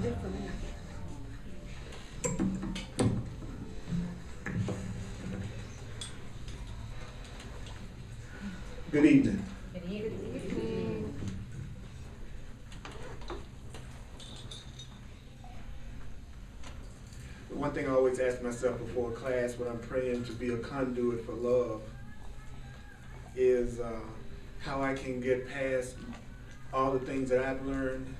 Good evening. Good evening. One thing I always ask myself before class when I'm praying to be a conduit for love is how I can get past all the things that I've learned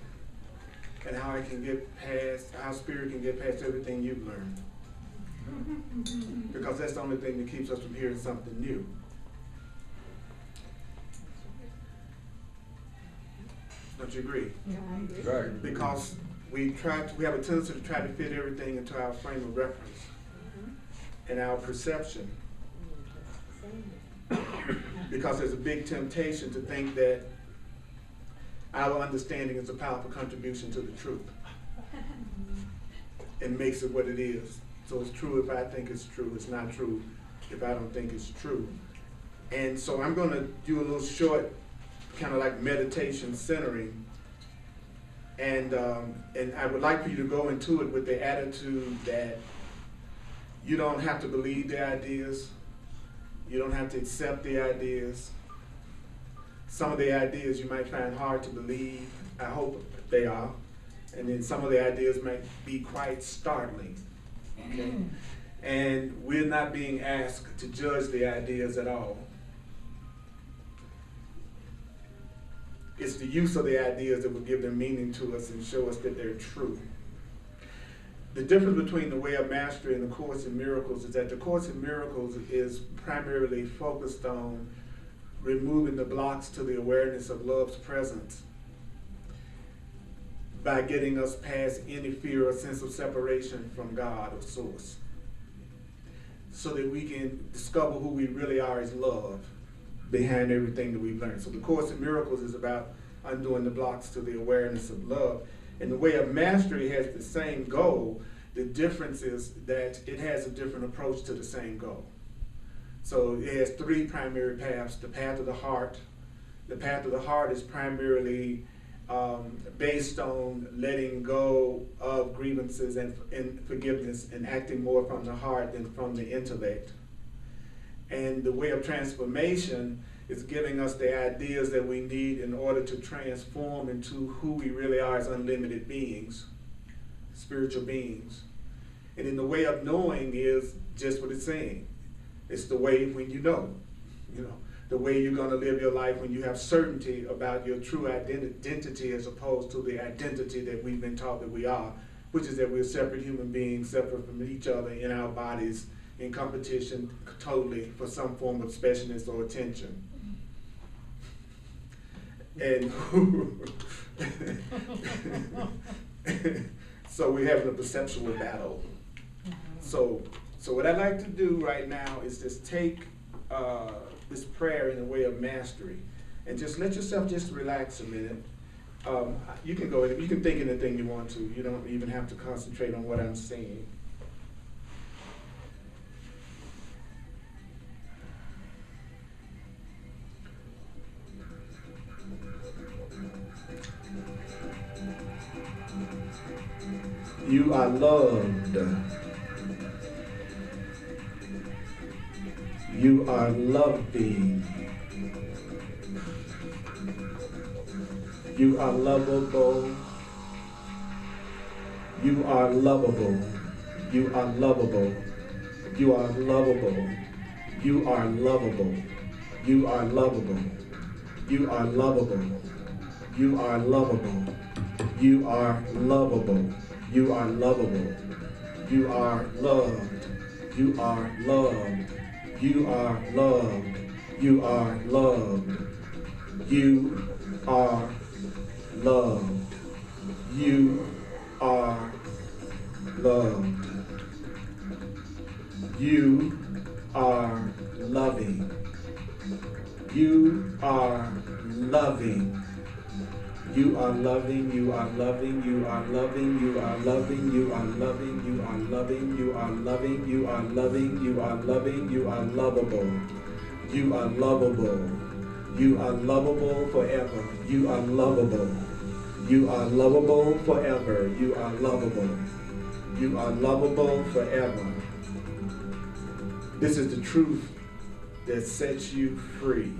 and how I can get past, how Spirit can get past everything you've learned. Because that's the only thing that keeps us from hearing something new. Don't you agree? Yeah, I agree. Right. Because we have a tendency to try to fit everything into our frame of reference and our perception. Because there's a big temptation to think that our understanding is a powerful contribution to the truth. It makes it what it is. So it's true if I think it's true. It's not true if I don't think it's true. And so I'm going to do a little short kind of like meditation centering. And I would like for you to go into it with the attitude that you don't have to believe the ideas. You don't have to accept the ideas. Some of the ideas you might find hard to believe. I hope they are. And then some of the ideas might be quite startling. Okay? And we're not being asked to judge the ideas at all. It's the use of the ideas that will give them meaning to us and show us that they're true. The difference between the Way of Mastery and the Course in Miracles is that the Course in Miracles is primarily focused on removing the blocks to the awareness of love's presence by getting us past any fear or sense of separation from God or Source, so that we can discover who we really are as love behind everything that we've learned. So the Course in Miracles is about undoing the blocks to the awareness of love. And the Way of Mastery has the same goal. The difference is that it has a different approach to the same goal. So it has three primary paths. The path of the heart. The path of the heart is primarily based on letting go of grievances and forgiveness and acting more from the heart than from the intellect. And the Way of Transformation is giving us the ideas that we need in order to transform into who we really are as unlimited beings, spiritual beings. And then the Way of Knowing is just what it's saying. It's the way when you know, the way you're going to live your life when you have certainty about your true identity as opposed to the identity that we've been taught that we are, which is that we're separate human beings, separate from each other in our bodies, in competition totally for some form of specialness or attention. And so we're having a perceptual battle. So what I'd like to do right now is just take this prayer in the Way of Mastery and just let yourself just relax a minute. You can go, you can think anything you want to. You don't even have to concentrate on what I'm saying. You are loved. You are loving. You are lovable. You are lovable. You are lovable. You are lovable. You are lovable. You are lovable. You are lovable. You are lovable. You are lovable. You are lovable. You are loved. You are loved. You are loved. You are loved. You are loved. You are loved. You are loving. You are loving. You are loving, you are loving, you are loving, you are loving, you are loving, you are loving, you are loving, you are loving, you are loving, you are lovable. You are lovable. You are lovable forever. You are lovable. You are lovable forever. You are lovable. You are lovable forever. This is the truth that sets you free.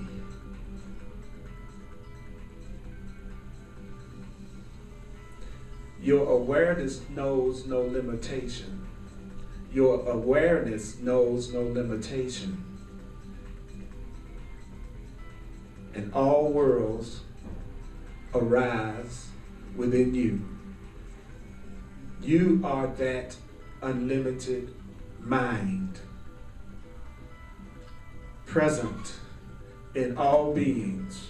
Your awareness knows no limitation. Your awareness knows no limitation. And all worlds arise within you. You are that unlimited mind, present in all beings.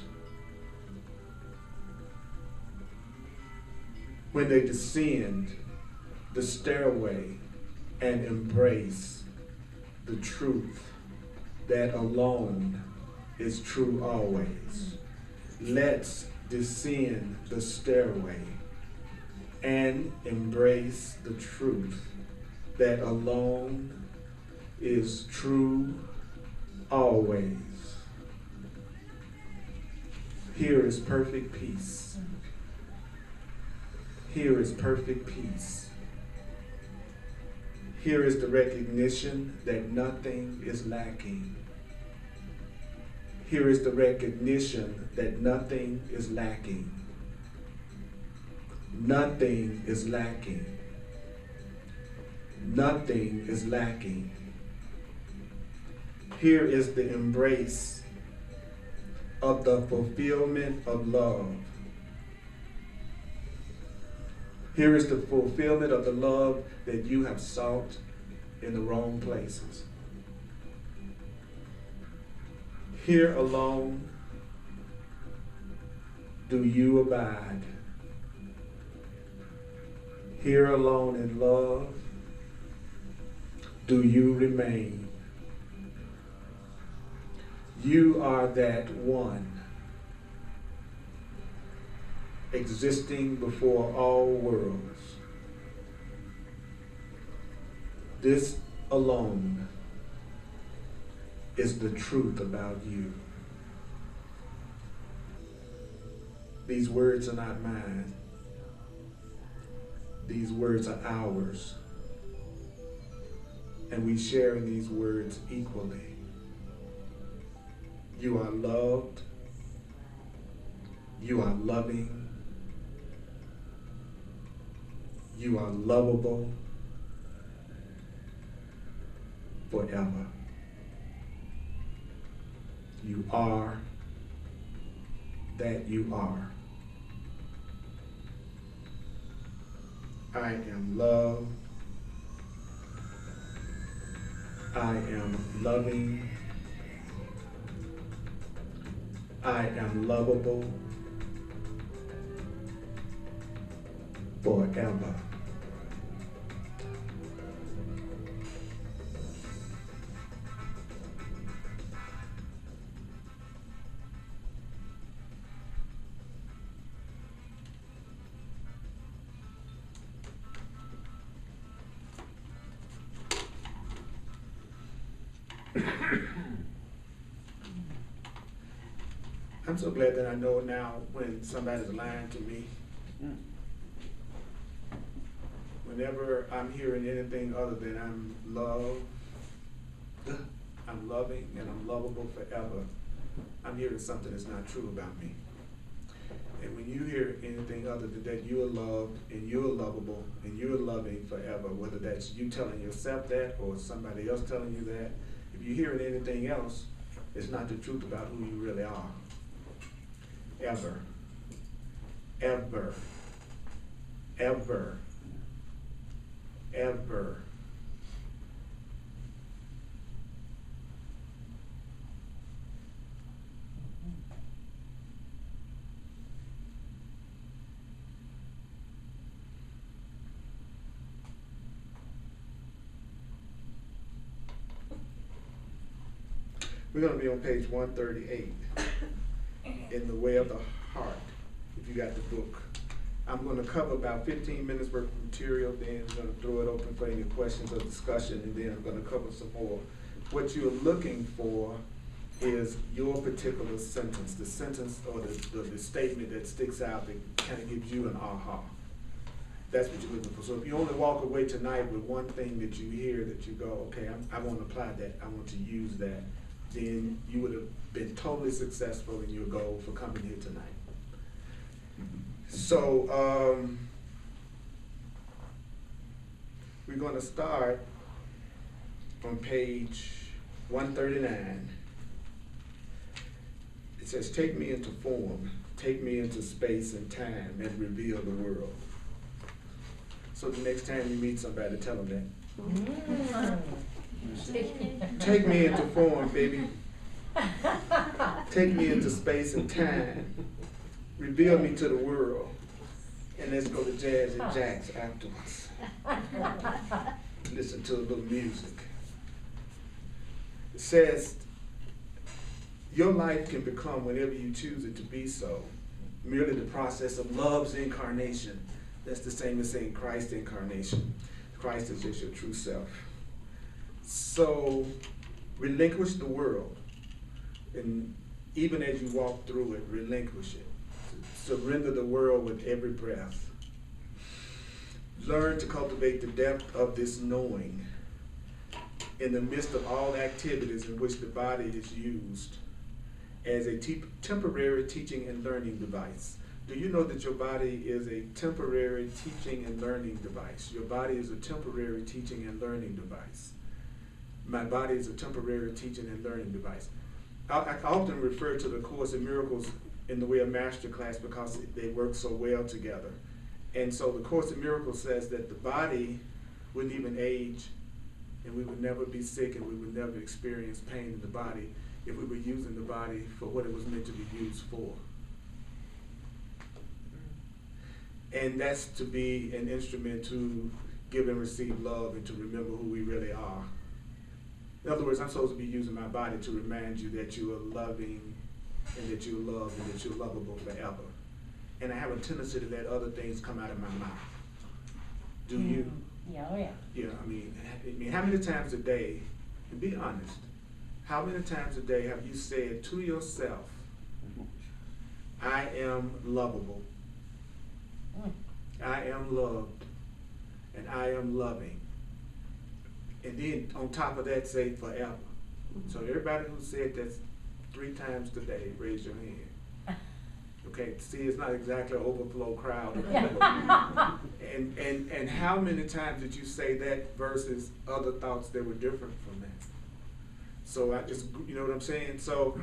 When they descend the stairway and embrace the truth that alone is true always. Let's descend the stairway and embrace the truth that alone is true always. Here is perfect peace. Here is perfect peace. Here is the recognition that nothing is lacking. Here is the recognition that nothing is lacking. Nothing is lacking. Nothing is lacking. Here is the embrace of the fulfillment of love. Here is the fulfillment of the love that you have sought in the wrong places. Here alone do you abide. Here alone in love do you remain. You are that one, existing before all worlds. This alone is the truth about you. These words are not mine. These words are ours. And we share in these words equally. You are loved. You are loving. You are lovable forever. You are that you are. I am love. I am loving. I am lovable forever. I'm so glad that I know now when somebody's lying to me. Whenever I'm hearing anything other than I'm loved, I'm loving, and I'm lovable forever, I'm hearing something that's not true about me. And when you hear anything other than that, you are loved, and you are lovable, and you are loving forever, whether that's you telling yourself that or somebody else telling you that, if you're hearing anything else, it's not the truth about who you really are. Ever, ever, ever, ever. We're going to be on page 138. In the Way of the Heart, if you got the book. I'm going to cover about 15 minutes worth of material, then I'm going to throw it open for any questions or discussion, and then I'm going to cover some more. What you're looking for is your particular sentence, the sentence or the statement that sticks out that kind of gives you an aha. That's what you're looking for. So if you only walk away tonight with one thing that you hear that you go, okay, I want to apply that, I want to use that, then you would have been totally successful in your goal for coming here tonight. So we're going to start on page 139. It says, take me into form, take me into space and time, and reveal the world. So the next time you meet somebody, tell them that. Take me into form, baby. Take me into space and time. Reveal me to the world. And let's go to Jazz and Jack's afterwards. Listen to a little music. It says, your life can become, whenever you choose it to be so, merely the process of love's incarnation. That's the same as saying Christ's incarnation. Christ is just your true self. So relinquish the world. And even as you walk through it, relinquish it. Surrender the world with every breath. Learn to cultivate the depth of this knowing in the midst of all activities in which the body is used as a temporary teaching and learning device. Do you know that your body is a temporary teaching and learning device? Your body is a temporary teaching and learning device. My body is a temporary teaching and learning device. I often refer to the Course in Miracles in the way of masterclass because they work so well together. And so the Course in Miracles says that the body wouldn't even age, and we would never be sick, and we would never experience pain in the body if we were using the body for what it was meant to be used for. And that's to be an instrument to give and receive love and to remember who we really are. In other words, I'm supposed to be using my body to remind you that you are loving and that you're loved and that you're lovable forever. And I have a tendency to let other things come out of my mouth. Do you? Yeah, oh yeah. Yeah, I mean, how many times a day, and be honest, how many times a day have you said to yourself, I am lovable, I am loved, and I am loving. And then on top of that, say forever. So everybody who said that 3 times today, raise your hand. Okay, see, it's not exactly an overflow crowd. And how many times did you say that versus other thoughts that were different from that? So I just, you know what I'm saying? So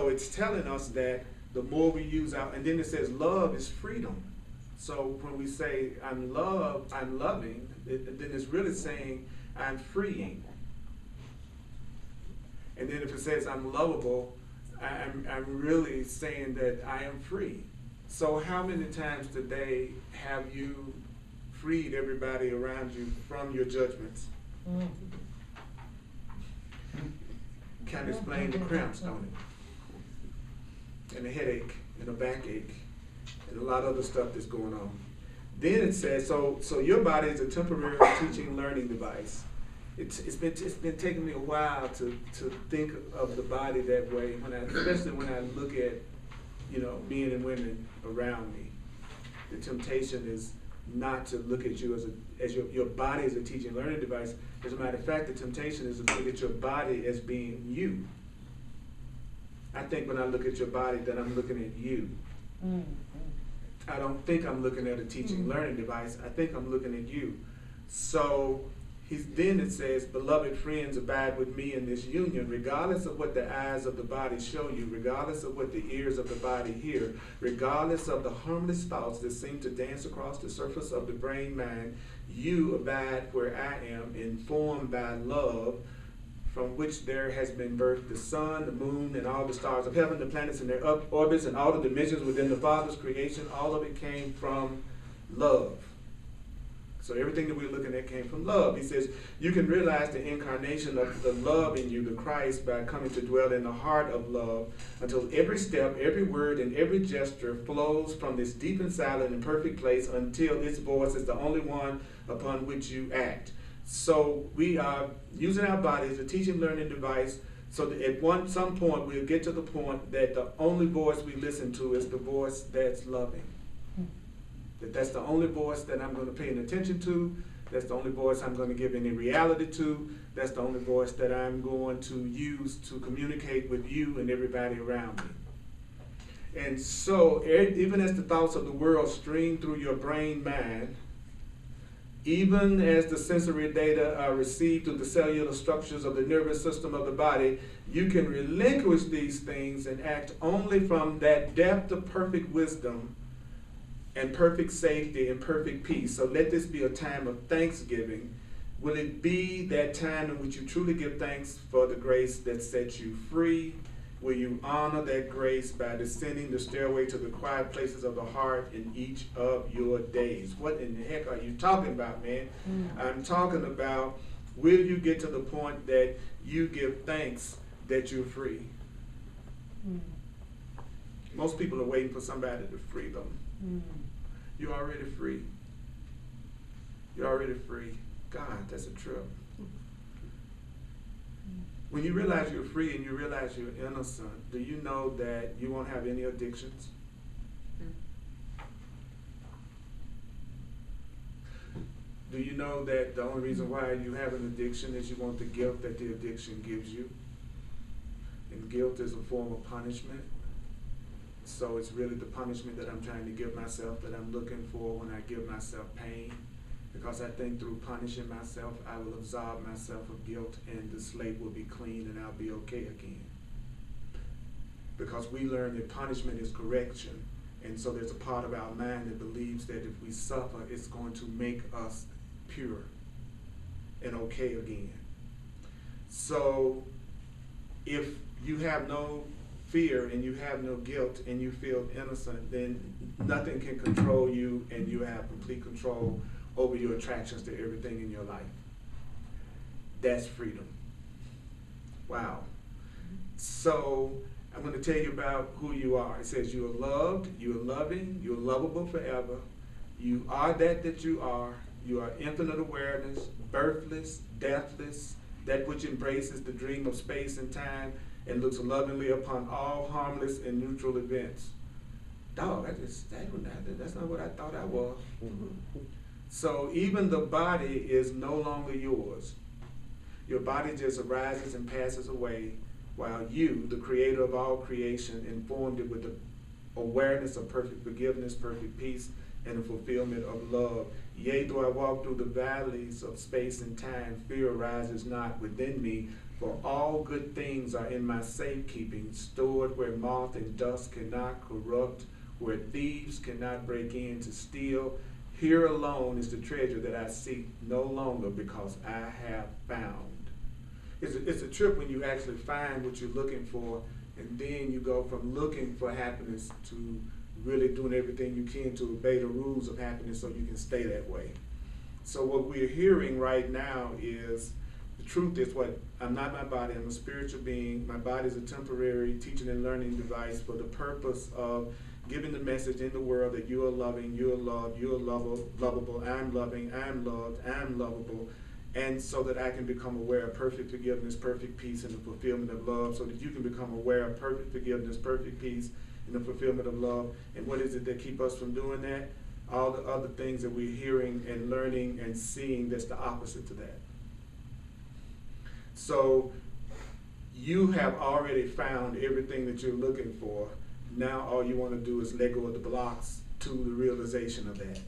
it's telling us that the more we use our, and then it says love is freedom. So when we say I'm loving, then it's really saying I'm freeing. And then if it says I'm lovable, I'm really saying that I am free. So how many times today have you freed everybody around you from your judgments? Kind of explain the cramps, don't it? And the headache, and the backache, and a lot of other stuff that's going on. Then it says, so your body is a temporary teaching learning device. It's been taking me a while to think of the body that way, especially when I look at, men and women around me. The temptation is not to look at you as your body as a teaching learning device. As a matter of fact, the temptation is to look at your body as being you. I think when I look at your body that I'm looking at you. I don't think I'm looking at a teaching learning device. I think I'm looking at you. So then it says, beloved friends, abide with me in this union, regardless of what the eyes of the body show you, regardless of what the ears of the body hear, regardless of the harmless thoughts that seem to dance across the surface of the brain mind, you abide where I am, informed by love, from which there has been birthed the sun, the moon, and all the stars of heaven, the planets and their orbits, and all the dimensions within the Father's creation. All of it came from love. So everything that we're looking at came from love. He says, you can realize the incarnation of the love in you, the Christ, by coming to dwell in the heart of love, until every step, every word, and every gesture flows from this deep and silent and perfect place until its voice is the only one upon which you act. So we are using our body as a teaching learning device So that at some point we'll get to the point that the only voice we listen to is the voice that's loving. That's the only voice that I'm going to pay attention to. That's the only voice I'm going to give any reality to. That's the only voice that I'm going to use to communicate with you and everybody around me. And so, even as the thoughts of the world stream through your brain mind, even as the sensory data are received through the cellular structures of the nervous system of the body, you can relinquish these things and act only from that depth of perfect wisdom and perfect safety and perfect peace. So let this be a time of thanksgiving. Will it be that time in which you truly give thanks for the grace that sets you free? Will you honor that grace by descending the stairway to the quiet places of the heart in each of your days? What in the heck are you talking about, man? I'm talking about, will you get to the point that you give thanks that you're free? Most people are waiting for somebody to free them. You're already free. You're already free. God, that's a trip. When you realize you're free and you realize you're innocent, do you know that you won't have any addictions? Do you know that the only reason why you have an addiction is you want the guilt that the addiction gives you? And guilt is a form of punishment. So it's really the punishment that I'm trying to give myself that I'm looking for when I give myself pain. Because I think through punishing myself, I will absolve myself of guilt and the slate will be clean and I'll be okay again. Because we learn that punishment is correction. And so there's a part of our mind that believes that if we suffer, it's going to make us pure and okay again. So if you have no fear and you have no guilt and you feel innocent, then nothing can control you and you have complete control over your attractions to everything in your life. That's freedom. Wow. So I'm going to tell you about who you are. It says you are loved, you are loving, you are lovable forever. You are that you are. You are infinite awareness, birthless, deathless, that which embraces the dream of space and time and looks lovingly upon all harmless and neutral events. Dog, that's not what I thought I was. So even the body is no longer yours. Your body just arises and passes away, while you, the creator of all creation, informed it with the awareness of perfect forgiveness, perfect peace, and the fulfillment of love. Yea, though I walk through the valleys of space and time, fear arises not within me, for all good things are in my safekeeping, stored where moth and dust cannot corrupt, where thieves cannot break in to steal. Here alone is the treasure that I seek no longer, because I have found. It's a trip when you actually find what you're looking for, and then you go from looking for happiness to really doing everything you can to obey the rules of happiness so you can stay that way. So what we're hearing right now is, the truth is what, I'm not my body, I'm a spiritual being. My body is a temporary teaching and learning device for the purpose of giving the message in the world that you are loving, you are loved, you are lovable, I'm loving, I'm loved, I'm lovable, and so that I can become aware of perfect forgiveness, perfect peace, and the fulfillment of love, so that you can become aware of perfect forgiveness, perfect peace, and the fulfillment of love. And what is it that keep us from doing that? All the other things that we're hearing and learning and seeing that's the opposite to that. So you have already found everything that you're looking for. Now all you want to do is let go of the blocks to the realization of that.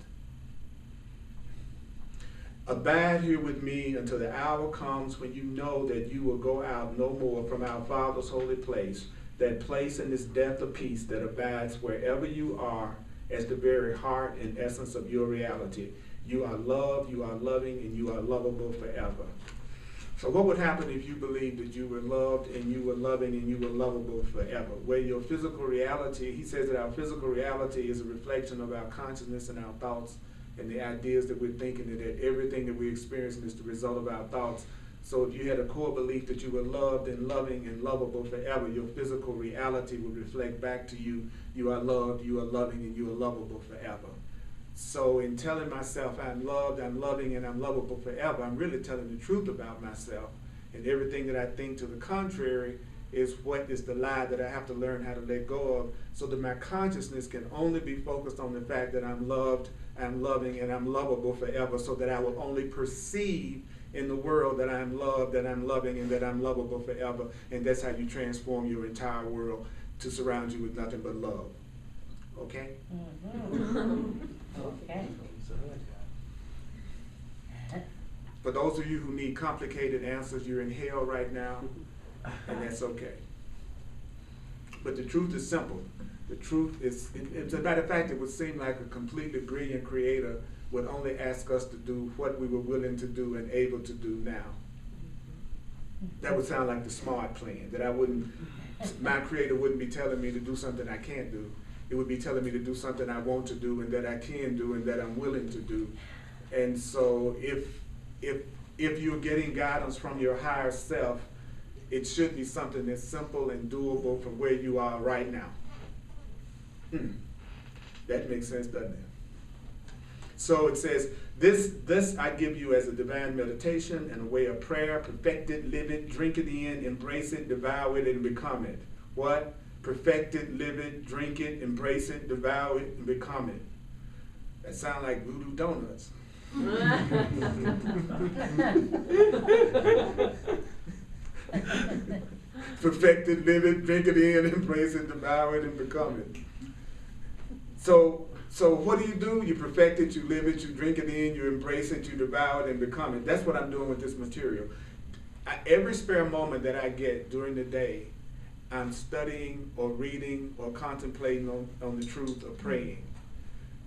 Abide here with me until the hour comes when you know that you will go out no more from our Father's holy place, that place in this depth of peace that abides wherever you are as the very heart and essence of your reality. You are loved, you are loving, and you are lovable forever. So what would happen if you believed that you were loved and you were loving and you were lovable forever? Where your physical reality, he says that our physical reality is a reflection of our consciousness and our thoughts and the ideas that we're thinking, and that everything that we're experiencing is the result of our thoughts. So if you had a core belief that you were loved and loving and lovable forever, your physical reality would reflect back to you, you are loved, you are loving, and you are lovable forever. So in telling myself I'm loved, I'm loving, and I'm lovable forever, I'm really telling the truth about myself. And everything that I think to the contrary is what is the lie that I have to learn how to let go of, so that my consciousness can only be focused on the fact that I'm loved, I'm loving, and I'm lovable forever, so that I will only perceive in the world that I'm loved, that I'm loving, and that I'm lovable forever. And that's how you transform your entire world to surround you with nothing but love. Okay? Okay. For those of you who need complicated answers, you're in hell right now, and that's okay. But the truth is simple. The truth is, as a matter of fact, it would seem like a completely brilliant creator would only ask us to do what we were willing to do and able to do now. That would sound like the smart plan, that my creator wouldn't be telling me to do something I can't do. It would be telling me to do something I want to do and that I can do and that I'm willing to do. And so if you're getting guidance from your higher self, it should be something that's simple and doable from where you are right now. That makes sense, doesn't it? So it says, this I give you as a divine meditation and a way of prayer. Perfect it, live it, drink it in, embrace it, devour it, and become it. What? Perfect it, live it, drink it, embrace it, devour it, and become it. That sounds like voodoo donuts. Perfect it, live it, drink it in, embrace it, devour it, and become it. So what do? You perfect it, you live it, you drink it in, you embrace it, you devour it, and become it. That's what I'm doing with this material. Every spare moment that I get during the day, I'm studying or reading or contemplating on the truth or praying.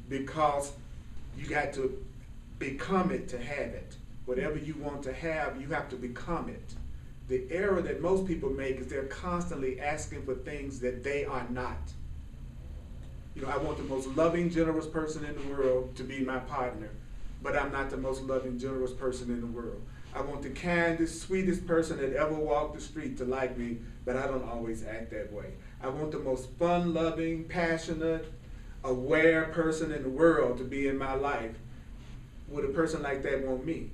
Because you got to become it to have it. Whatever you want to have, you have to become it. The error that most people make is they're constantly asking for things that they are not. You know, I want the most loving, generous person in the world to be my partner, but I'm not the most loving, generous person in the world. I want the kindest, sweetest person that ever walked the street to like me, but I don't always act that way. I want the most fun-loving, passionate, aware person in the world to be in my life. Would a person like that want me?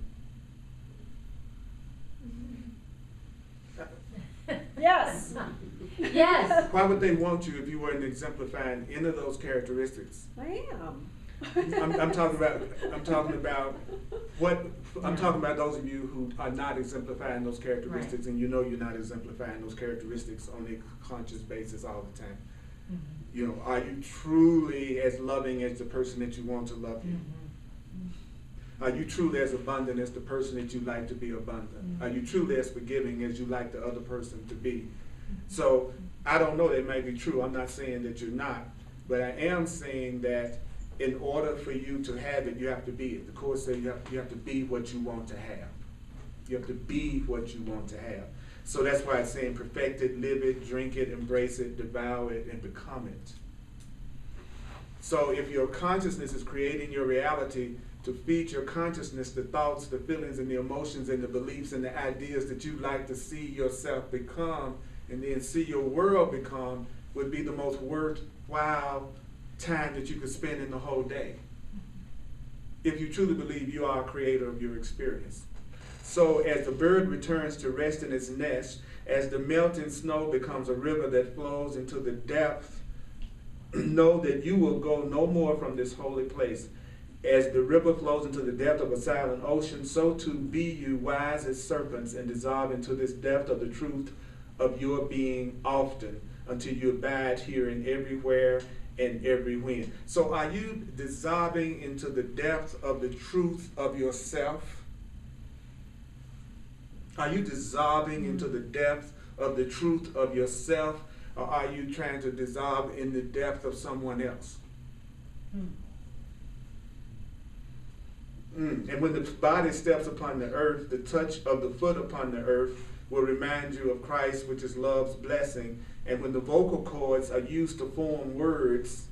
Yes. Yes. Why would they want you if you weren't exemplifying any of those characteristics? I am. I'm talking about those of you who are not exemplifying those characteristics, Right. and you know you're not exemplifying those characteristics on a conscious basis all the time. Mm-hmm. You know, are you truly as loving as the person that you want to love you? Mm-hmm. Are you truly as abundant as the person that you like to be abundant? Mm-hmm. Are you truly as forgiving as you like the other person to be? So I don't know, that may be true. I'm not saying that you're not, but I am saying that in order for you to have it, you have to be it. The Course says you have to be what you want to have. You have to be what you want to have. So that's why it's saying perfect it, live it, drink it, embrace it, devour it, and become it. So if your consciousness is creating your reality, to feed your consciousness the thoughts, the feelings, and the emotions, and the beliefs, and the ideas that you'd like to see yourself become, and then see your world become, would be the most worthwhile time that you could spend in the whole day. If you truly believe you are a creator of your experience. So as the bird returns to rest in its nest, as the melting snow becomes a river that flows into the depth, know that you will go no more from this holy place. As the river flows into the depth of a silent ocean, so too be you wise as serpents and dissolve into this depth of the truth of your being often, until you abide here and everywhere and every wind. So are you dissolving into the depth of the truth of yourself? Are you dissolving into the depth of the truth of yourself, or are you trying to dissolve in the depth of someone else? And when the body steps upon the earth, the touch of the foot upon the earth will remind you of Christ, which is love's blessing. And when the vocal cords are used to form words,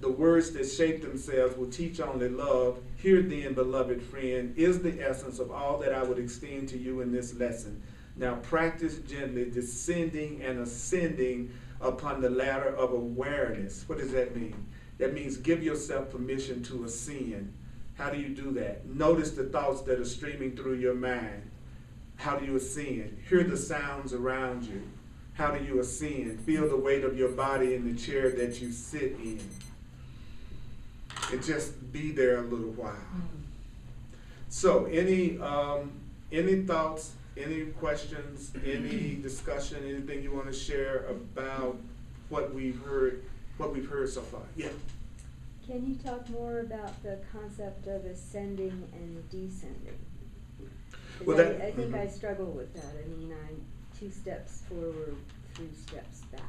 the words that shape themselves will teach only love. Here then, beloved friend, is the essence of all that I would extend to you in this lesson. Now practice gently descending and ascending upon the ladder of awareness. What does that mean? That means give yourself permission to ascend. How do you do that? Notice the thoughts that are streaming through your mind. How do you ascend? Hear the sounds around you. How do you ascend? Feel the weight of your body in the chair that you sit in. And just be there a little while. So, any thoughts, any questions, any discussion, anything you want to share about what we've heard so far? Yeah. Can you talk more about the concept of ascending and descending? Well, I think I struggle with that. I mean, I'm 2 steps forward, 3 steps back.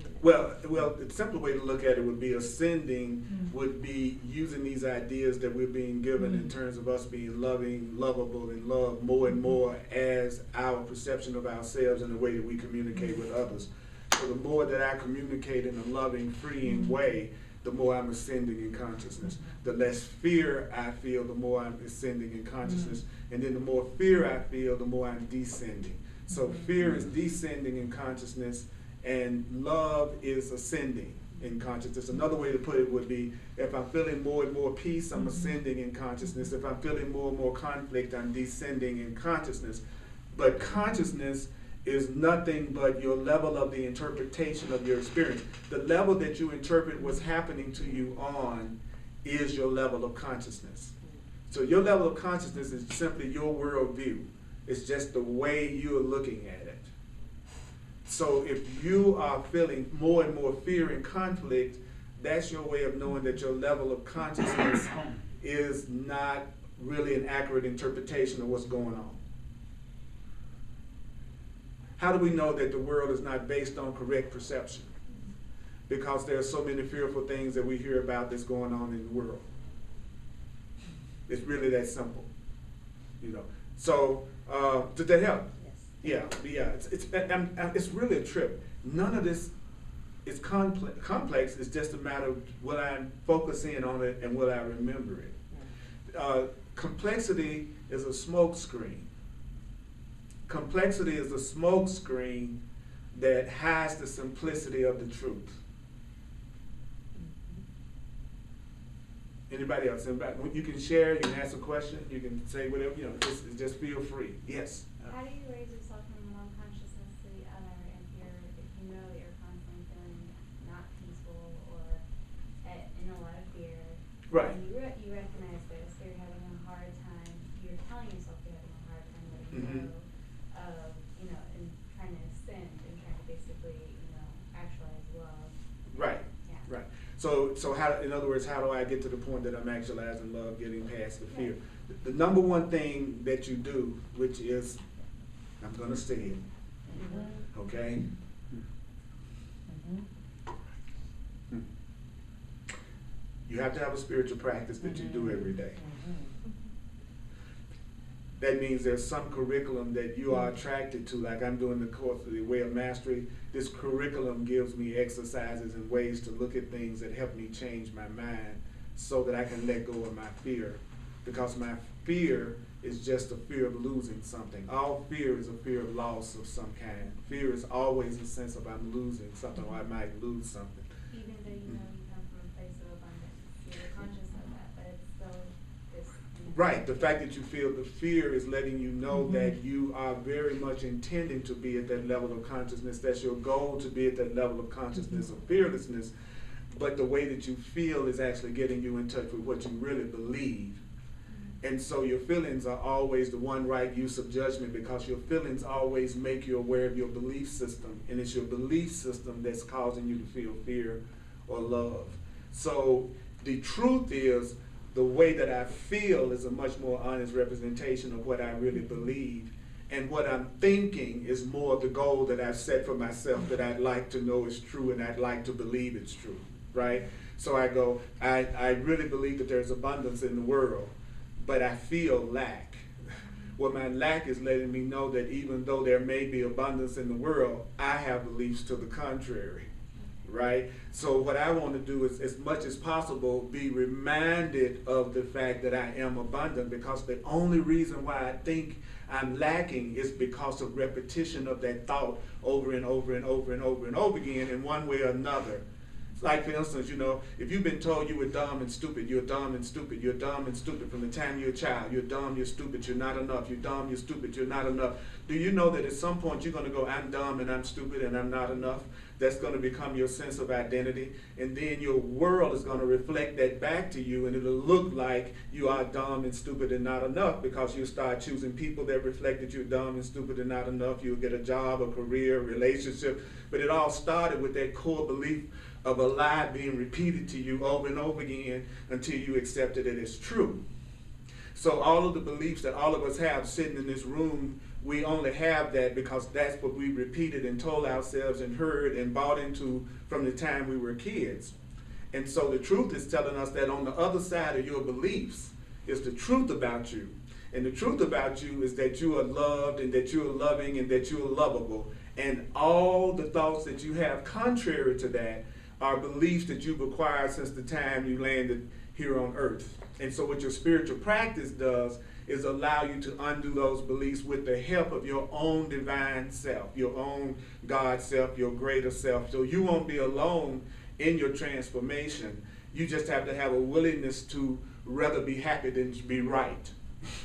Kind of. Well, the simple way to look at it would be ascending would be using these ideas that we're being given in terms of us being loving, lovable, and loved more and more as our perception of ourselves and the way that we communicate with others. So the more that I communicate in a loving, freeing way, the more I'm ascending in consciousness. The less fear I feel, the more I'm ascending in consciousness. And then the more fear I feel, the more I'm descending. So fear is descending in consciousness, and love is ascending in consciousness. Another way to put it would be, if I'm feeling more and more peace, I'm ascending in consciousness. If I'm feeling more and more conflict, I'm descending in consciousness. But consciousness is nothing but your level of the interpretation of your experience. The level that you interpret what's happening to you on is your level of consciousness. So your level of consciousness is simply your worldview. It's just the way you're looking at it. So if you are feeling more and more fear and conflict, that's your way of knowing that your level of consciousness is not really an accurate interpretation of what's going on. How do we know that the world is not based on correct perception? Because there are so many fearful things that we hear about that's going on in the world. It's really that simple, you know. So, did that help? Yes. Yeah. It's really a trip. None of this is complex. It's just a matter of will I focus in on it and will I remember it. Complexity is a smoke screen. Complexity is a smoke screen that hides the simplicity of the truth. Anybody else? You can share, you can ask a question, you can say whatever, you know, just feel free. Yes? How do you raise yourself from one consciousness to the other if you know that you're constantly feeling not peaceful or in a lot of fear? Right. And you recognize this, so you're having a hard time, you're telling yourself you're having a hard time letting go of, and trying to ascend and trying to basically, actualize love. Right. Yeah. Right. So how, in other words, how do I get to the point that I'm actualizing love, getting past the fear? The number one thing that you do, which is, I'm going to say it, okay? You have to have a spiritual practice that you do every day. That means there's some curriculum that you are attracted to, like I'm doing the course of the Way of Mastery. This curriculum gives me exercises and ways to look at things that help me change my mind so that I can let go of my fear. Because my fear is just a fear of losing something. All fear is a fear of loss of some kind. Fear is always a sense of I'm losing something or I might lose something. Even though you come from a place of abundance, you're conscious of that, but it's still this. Right. The fact that you feel the fear is letting you know that you are very much intending to be at that level of consciousness. That's your goal, to be at that level of consciousness of fearlessness. But the way that you feel is actually getting you in touch with what you really believe. And so your feelings are always the one right use of judgment, because your feelings always make you aware of your belief system. And it's your belief system that's causing you to feel fear or love. So the truth is, the way that I feel is a much more honest representation of what I really believe. And what I'm thinking is more the goal that I've set for myself that I'd like to know is true and I'd like to believe it's true, right? So I go, I really believe that there's abundance in the world, but I feel lack. Well, my lack is letting me know that even though there may be abundance in the world, I have beliefs to the contrary, right? So what I want to do is, as much as possible, be reminded of the fact that I am abundant, because the only reason why I think I'm lacking is because of repetition of that thought over and over and over and over and over again in one way or another. Like, for instance, you know, if you've been told you were dumb and stupid, you're dumb and stupid, you're dumb and stupid from the time you're a child, you're dumb, you're stupid, you're not enough, you're dumb, you're stupid, you're not enough. Do you know that at some point you're going to go, I'm dumb and I'm stupid and I'm not enough? That's going to become your sense of identity. And then your world is going to reflect that back to you, and it'll look like you are dumb and stupid and not enough, because you start choosing people that reflect that you're dumb and stupid and not enough. You'll get a job, a career, a relationship. But it all started with that core belief of a lie being repeated to you over and over again until you accepted it as true. So all of the beliefs that all of us have sitting in this room, we only have that because that's what we repeated and told ourselves and heard and bought into from the time we were kids. And so the truth is telling us that on the other side of your beliefs is the truth about you. And the truth about you is that you are loved and that you are loving and that you are lovable. And all the thoughts that you have contrary to that are beliefs that you've acquired since the time you landed here on earth. And so what your spiritual practice does is allow you to undo those beliefs with the help of your own divine self, your own God self, your greater self. So you won't be alone in your transformation. You just have to have a willingness to rather be happy than to be right.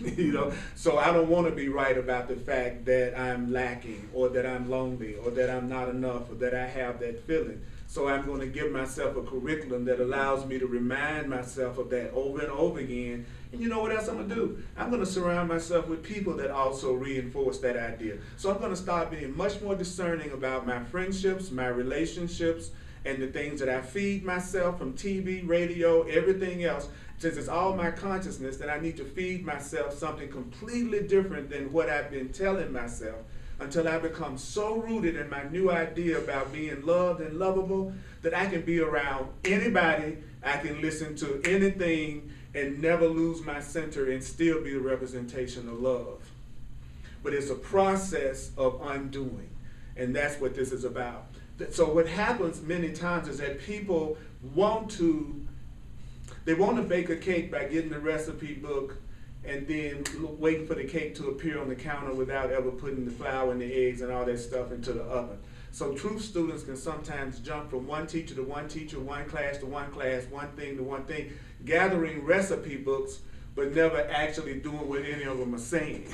You know, so I don't want to be right about the fact that I'm lacking, or that I'm lonely, or that I'm not enough, or that I have that feeling. So I'm going to give myself a curriculum that allows me to remind myself of that over and over again. And you know what else I'm going to do? I'm going to surround myself with people that also reinforce that idea. So I'm going to start being much more discerning about my friendships, my relationships, and the things that I feed myself from TV, radio, everything else. Since it's all my consciousness, then I need to feed myself something completely different than what I've been telling myself, until I become so rooted in my new idea about being loved and lovable that I can be around anybody, I can listen to anything and never lose my center and still be the representation of love. But it's a process of undoing, and that's what this is about. So what happens many times is that people want to bake a cake by getting the recipe book and then waiting for the cake to appear on the counter without ever putting the flour and the eggs and all that stuff into the oven. So truth students can sometimes jump from one teacher to one teacher, one class to one class, one thing to one thing, gathering recipe books, but never actually doing what any of them are saying.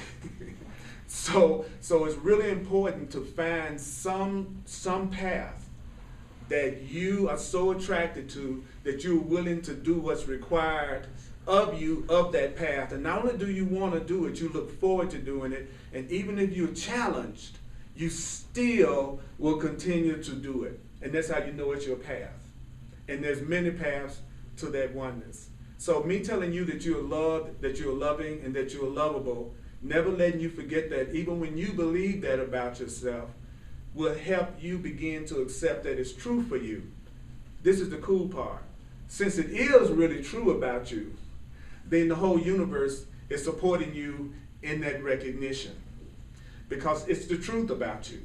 So it's really important to find some path that you are so attracted to that you're willing to do what's required of you of that path. And not only do you want to do it, you look forward to doing it. And even if you're challenged, you still will continue to do it. And that's how you know it's your path. And there's many paths to that oneness. So me telling you that you're loved, that you're loving, and that you're lovable, never letting you forget that even when you believe that about yourself, will help you begin to accept that it's true for you. This is the cool part. Since it is really true about you, then the whole universe is supporting you in that recognition, because it's the truth about you.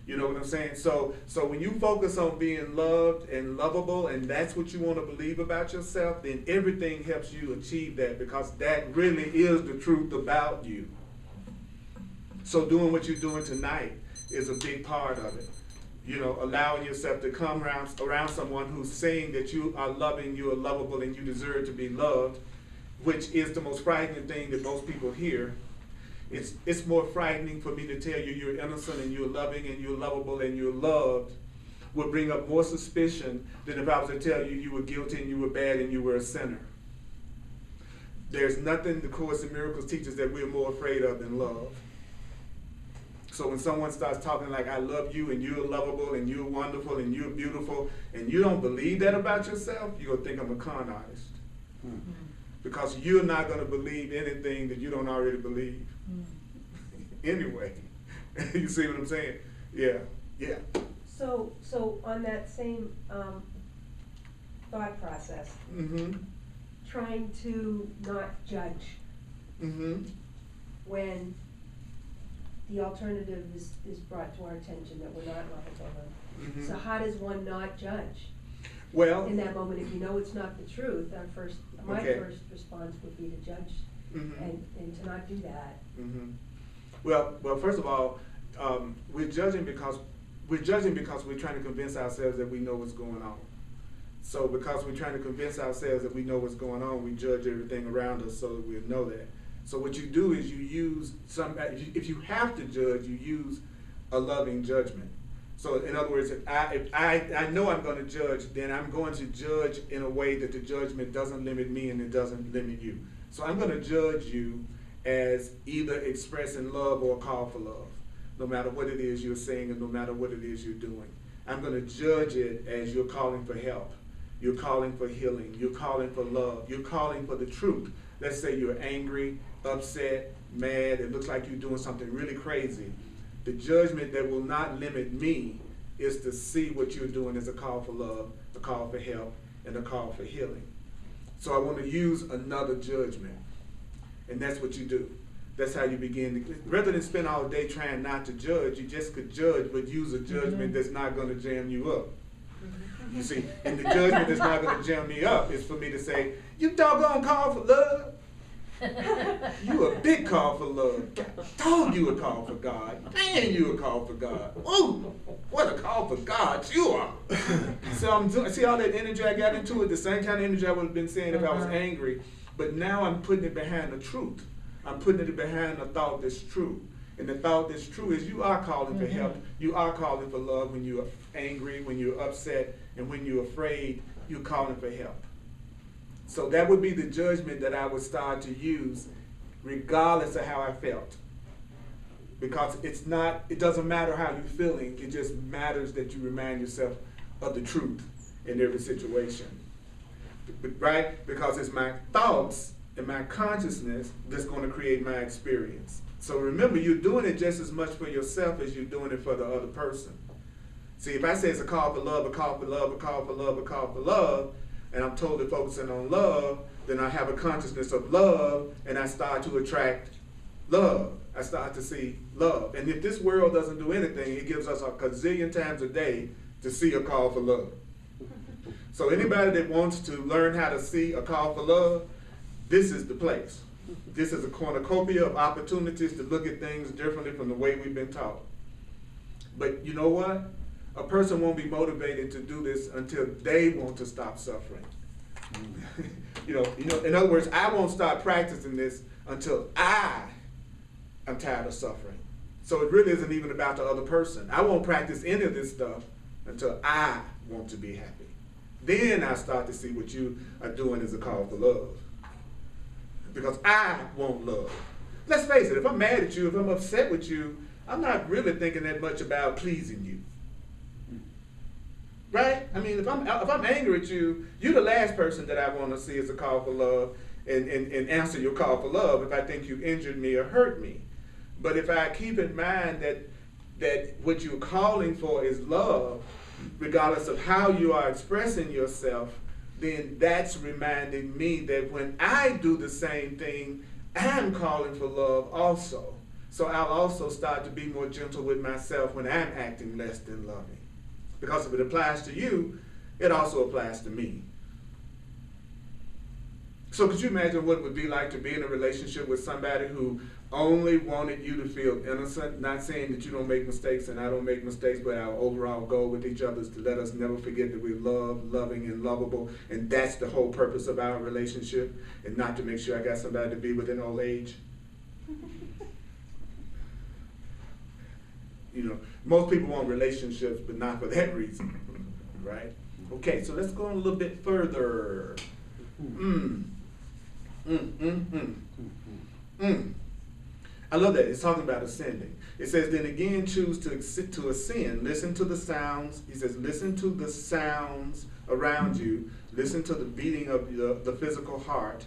You know what I'm saying? So when you focus on being loved and lovable, and that's what you want to believe about yourself, then everything helps you achieve that, because that really is the truth about you. So doing what you're doing tonight is a big part of it. You know, allowing yourself to come around someone who's saying that you are loving, you are lovable, and you deserve to be loved, which is the most frightening thing that most people hear. It's more frightening for me to tell you you're innocent and you're loving and you're lovable and you're loved would bring up more suspicion than if I was to tell you you were guilty and you were bad and you were a sinner. There's nothing the Course in Miracles teaches that we're more afraid of than love. So when someone starts talking like, I love you and you're lovable and you're wonderful and you're beautiful, and you don't believe that about yourself, you're going to think I'm a con artist. Mm-hmm. Because you're not going to believe anything that you don't already believe. Anyway, you see what I'm saying? Yeah. So on that same thought process, trying to not judge when the alternative is brought to our attention that we're not lovable. So how does one not judge? Well, in that moment, if you know it's not the truth, my first response would be to judge and to not do that. Well, first of all, we're judging because we're trying to convince ourselves that we know what's going on. So because we're trying to convince ourselves that we know what's going on, we judge everything around us so that we'll know that. So what you do is you use if you have to judge, you use a loving judgment. So in other words, if I know I'm going to judge, then I'm going to judge in a way that the judgment doesn't limit me and it doesn't limit you. So I'm going to judge you as either expressing love or a call for love, no matter what it is you're saying and no matter what it is you're doing. I'm going to judge it as you're calling for help. You're calling for healing. You're calling for love. You're calling for the truth. Let's say you're angry, upset, mad. It looks like you're doing something really crazy. The judgment that will not limit me is to see what you're doing as a call for love, a call for help, and a call for healing. So I want to use another judgment. And that's what you do. That's how you begin to, rather than spend all day trying not to judge, you just could judge, but use a judgment that's not going to jam you up. You see, and the judgment that's not going to jam me up is for me to say, you doggone call for love. You a big call for love. Dog, you a call for God. Man, you a call for God. Ooh, what a call for God you are. So see all that energy I got into it, the same kind of energy I would have been saying if I was angry, but now I'm putting it behind the truth. I'm putting it behind a thought that's true. And the thought that's true is you are calling for help. You are calling for love when you're angry, when you're upset, and when you're afraid, you're calling for help. So that would be the judgment that I would start to use regardless of how I felt. Because it doesn't matter how you're feeling, it just matters that you remind yourself of the truth in every situation. Right? Because it's my thoughts and my consciousness that's going to create my experience. So remember, you're doing it just as much for yourself as you're doing it for the other person. See, if I say it's a call for love, a call for love, a call for love, a call for love, and I'm totally focusing on love, then I have a consciousness of love, and I start to attract love. I start to see love. And if this world doesn't do anything, it gives us a gazillion times a day to see a call for love. So anybody that wants to learn how to see a call for love, this is the place. This is a cornucopia of opportunities to look at things differently from the way we've been taught. But you know what? A person won't be motivated to do this until they want to stop suffering. you know, in other words, I won't start practicing this until I am tired of suffering. So it really isn't even about the other person. I won't practice any of this stuff until I want to be happy. Then I start to see what you are doing as a call for love. Because I want love. Let's face it, if I'm mad at you, if I'm upset with you, I'm not really thinking that much about pleasing you. Right? I mean, if I'm angry at you, you're the last person that I want to see as a call for love and answer your call for love if I think you injured me or hurt me. But if I keep in mind that what you're calling for is love, regardless of how you are expressing yourself, then that's reminding me that when I do the same thing, I'm calling for love also. So I'll also start to be more gentle with myself when I'm acting less than loving. Because if it applies to you, it also applies to me. So could you imagine what it would be like to be in a relationship with somebody who only wanted you to feel innocent? Not saying that you don't make mistakes and I don't make mistakes, but our overall goal with each other is to let us never forget that we're loved, loving, and lovable. And that's the whole purpose of our relationship, and not to make sure I got somebody to be with in old age. You know, most people want relationships, but not for that reason, right? Okay, so let's go on a little bit further. I love that. It's talking about ascending. It says, then again choose to ascend. Listen to the sounds. He says, listen to the sounds around you. Listen to the beating of the physical heart.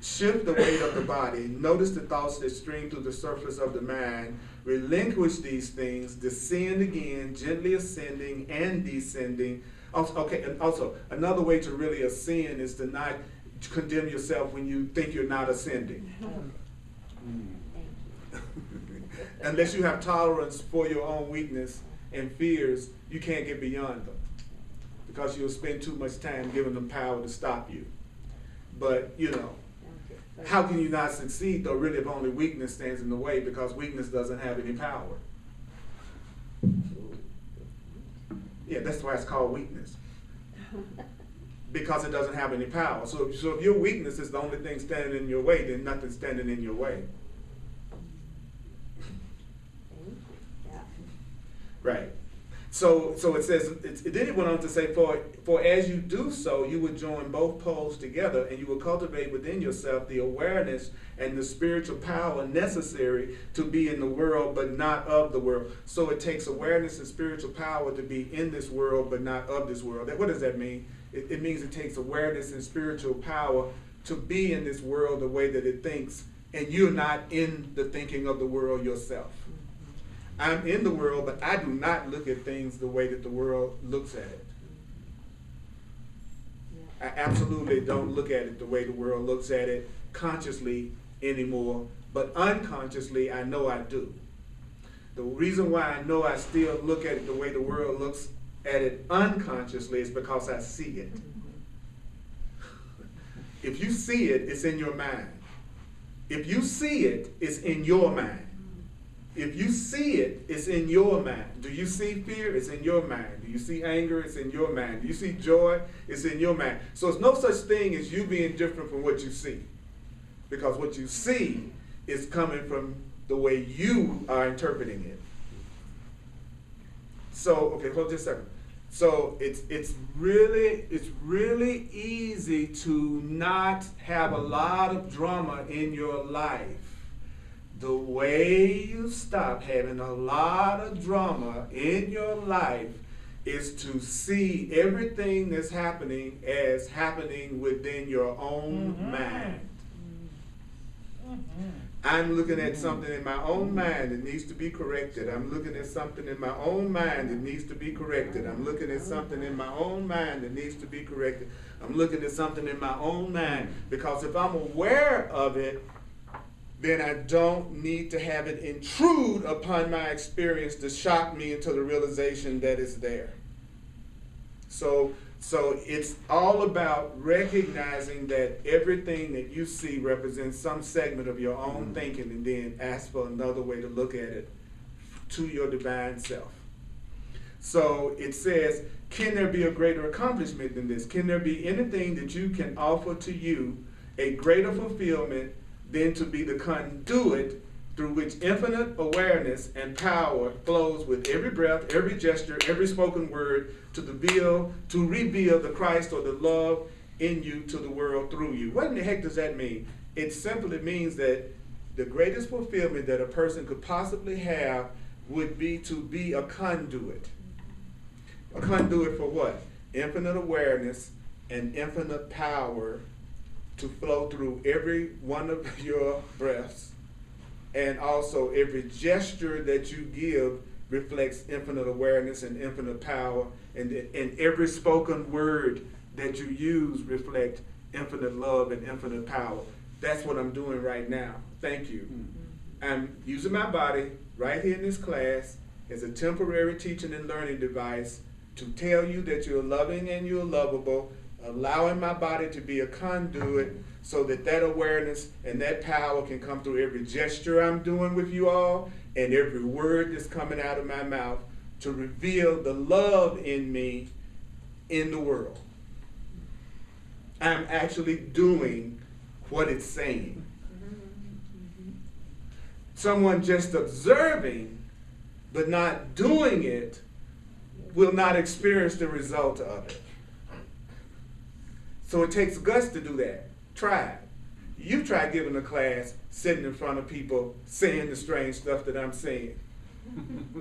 Shift the weight of the body. Notice the thoughts that stream through the surface of the mind. Relinquish these things. Descend again, gently ascending and descending. Also, another way to really ascend is to not condemn yourself when you think you're not ascending. Unless you have tolerance for your own weakness and fears, you can't get beyond them. Because you'll spend too much time giving them power to stop you. But, you know, how can you not succeed, though, really, if only weakness stands in the way, because weakness doesn't have any power? Yeah, that's why it's called weakness. because it doesn't have any power. So if your weakness is the only thing standing in your way, then nothing's standing in your way. Yeah. Right. So it says, then it went on to say, for as you do so, you would join both poles together, and you will cultivate within yourself the awareness and the spiritual power necessary to be in the world, but not of the world. So it takes awareness and spiritual power to be in this world, but not of this world. What does that mean? It means it takes awareness and spiritual power to be in this world the way that it thinks, and you're not in the thinking of the world yourself. I'm in the world, but I do not look at things the way that the world looks at it. I absolutely don't look at it the way the world looks at it consciously anymore, but unconsciously I know I do. The reason why I know I still look at it the way the world looks at it unconsciously is because I see it. If you see it, it's in your mind. If you see it, it's in your mind. If you see it, it's in your mind. Do you see fear? It's in your mind. Do you see anger? It's in your mind. Do you see joy? It's in your mind. So it's no such thing as you being different from what you see. Because what you see is coming from the way you are interpreting it. So, okay, hold just a second. So it's really easy to not have a lot of drama in your life. The way you stop having a lot of drama in your life is to see everything that's happening as happening within your own mind. I'm looking at something in my own mind that needs to be corrected. I'm looking at something in my own mind that needs to be corrected. I'm looking at something in my own mind that needs to be corrected. I'm looking at something in my own mind, because if I'm aware of it, then I don't need to have it intrude upon my experience to shock me into the realization that it's there. So it's all about recognizing that everything that you see represents some segment of your own thinking, and then ask for another way to look at it to your divine self. So it says, can there be a greater accomplishment than this? Can there be anything that you can offer to you a greater fulfillment than to be the conduit through which infinite awareness and power flows with every breath, every gesture, every spoken word to reveal the Christ or the love in you to the world through you? What in the heck does that mean? It simply means that the greatest fulfillment that a person could possibly have would be to be a conduit. A conduit for what? Infinite awareness and infinite power to flow through every one of your breaths, and also every gesture that you give reflects infinite awareness and infinite power, and every spoken word that you use reflects infinite love and infinite power. That's what I'm doing right now. Thank you. I'm using my body right here in this class as a temporary teaching and learning device to tell you that you're loving and you're lovable, allowing my body to be a conduit so that that awareness and that power can come through every gesture I'm doing with you all and every word that's coming out of my mouth to reveal the love in me in the world. I'm actually doing what it's saying. Someone just observing but not doing it will not experience the result of it. So it takes guts to do that. Try it. You try giving a class, sitting in front of people, saying the strange stuff that I'm saying,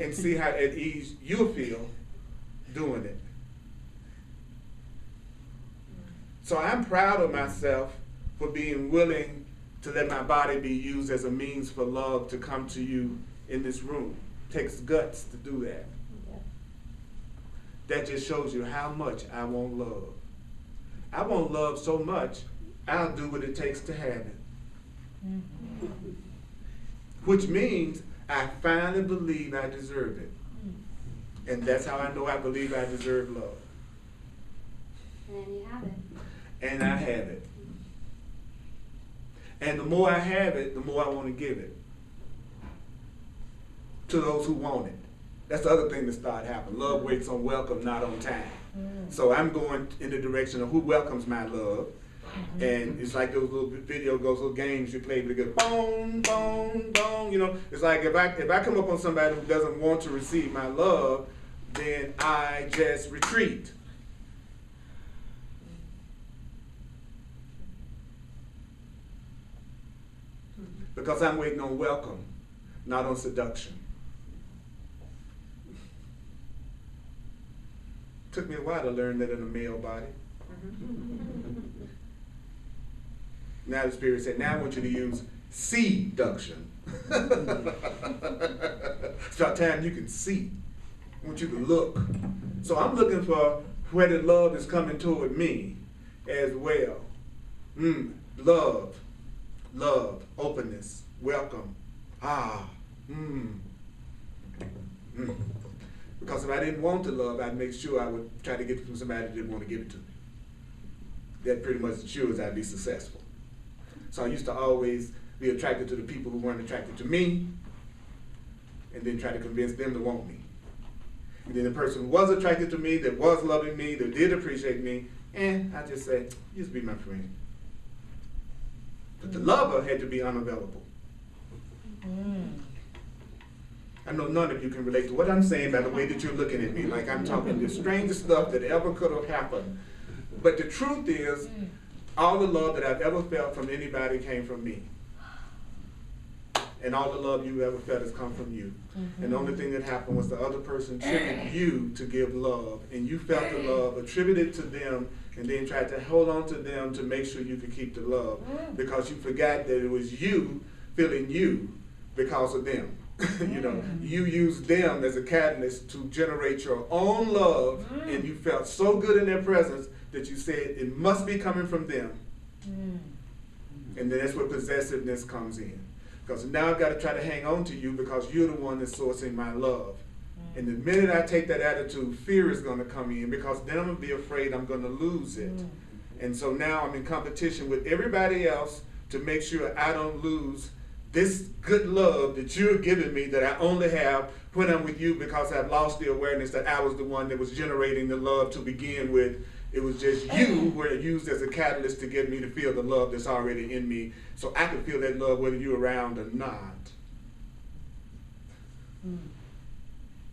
and see how at ease you'll feel doing it. So I'm proud of myself for being willing to let my body be used as a means for love to come to you in this room. It takes guts to do that. That just shows you how much I want love. I want love so much, I'll do what it takes to have it. Which means I finally believe I deserve it. And that's how I know I believe I deserve love. And you have it. And I have it. And the more I have it, the more I want to give it to those who want it. That's the other thing that started happening. Love waits on welcome, not on time. So I'm going in the direction of who welcomes my love. And it's like those little videos, those little games you play, but it goes boom, boom, boom. You know, it's like if I come up on somebody who doesn't want to receive my love, then I just retreat. Because I'm waiting on welcome, not on seduction. Took me a while to learn that in a male body. Now the Spirit said, now I want you to use seduction. It's about time you can see. I want you to look. So I'm looking for where the love is coming toward me as well. Love, openness, welcome. Because if I didn't want the love, I'd make sure I would try to get it from somebody that didn't want to give it to me. That pretty much ensures I'd be successful. So I used to always be attracted to the people who weren't attracted to me, and then try to convince them to want me. And then the person who was attracted to me, that was loving me, that did appreciate me, I just said, you just be my friend. But the lover had to be unavailable. I know none of you can relate to what I'm saying by the way that you're looking at me, like I'm talking the strangest stuff that ever could have happened. But the truth is, all the love that I've ever felt from anybody came from me. And all the love you ever felt has come from you. And the only thing that happened was the other person triggered you to give love. And you felt the love, attributed to them, and then tried to hold on to them to make sure you could keep the love. Because you forgot that it was you feeling you because of them. You know, you used them as a catalyst to generate your own love, and you felt so good in their presence that you said it must be coming from them. And then that's where possessiveness comes in. Because now I've got to try to hang on to you because you're the one that's sourcing my love. And the minute I take that attitude, fear is going to come in because then I'm going to be afraid I'm going to lose it. And so now I'm in competition with everybody else to make sure I don't lose this good love that you're giving me that I only have when I'm with you because I've lost the awareness that I was the one that was generating the love to begin with. It was just you who were used as a catalyst to get me to feel the love that's already in me so I could feel that love whether you're around or not.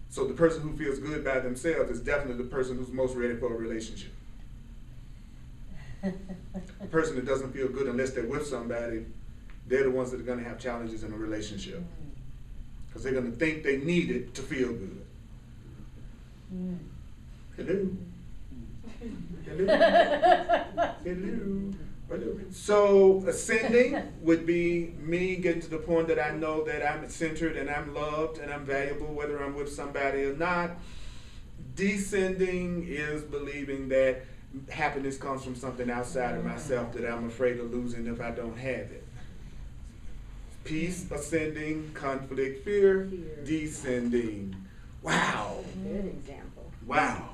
So the person who feels good by themselves is definitely the person who's most ready for a relationship. The person that doesn't feel good unless they're with somebody, they're the ones that are going to have challenges in a relationship. Because they're going to think they need it to feel good. Hello? Hello? Hello? Hello? So ascending would be me getting to the point that I know that I'm centered and I'm loved and I'm valuable whether I'm with somebody or not. Descending is believing that happiness comes from something outside of myself that I'm afraid of losing if I don't have it. Peace, ascending, conflict, fear, descending. Wow. Good example. Wow.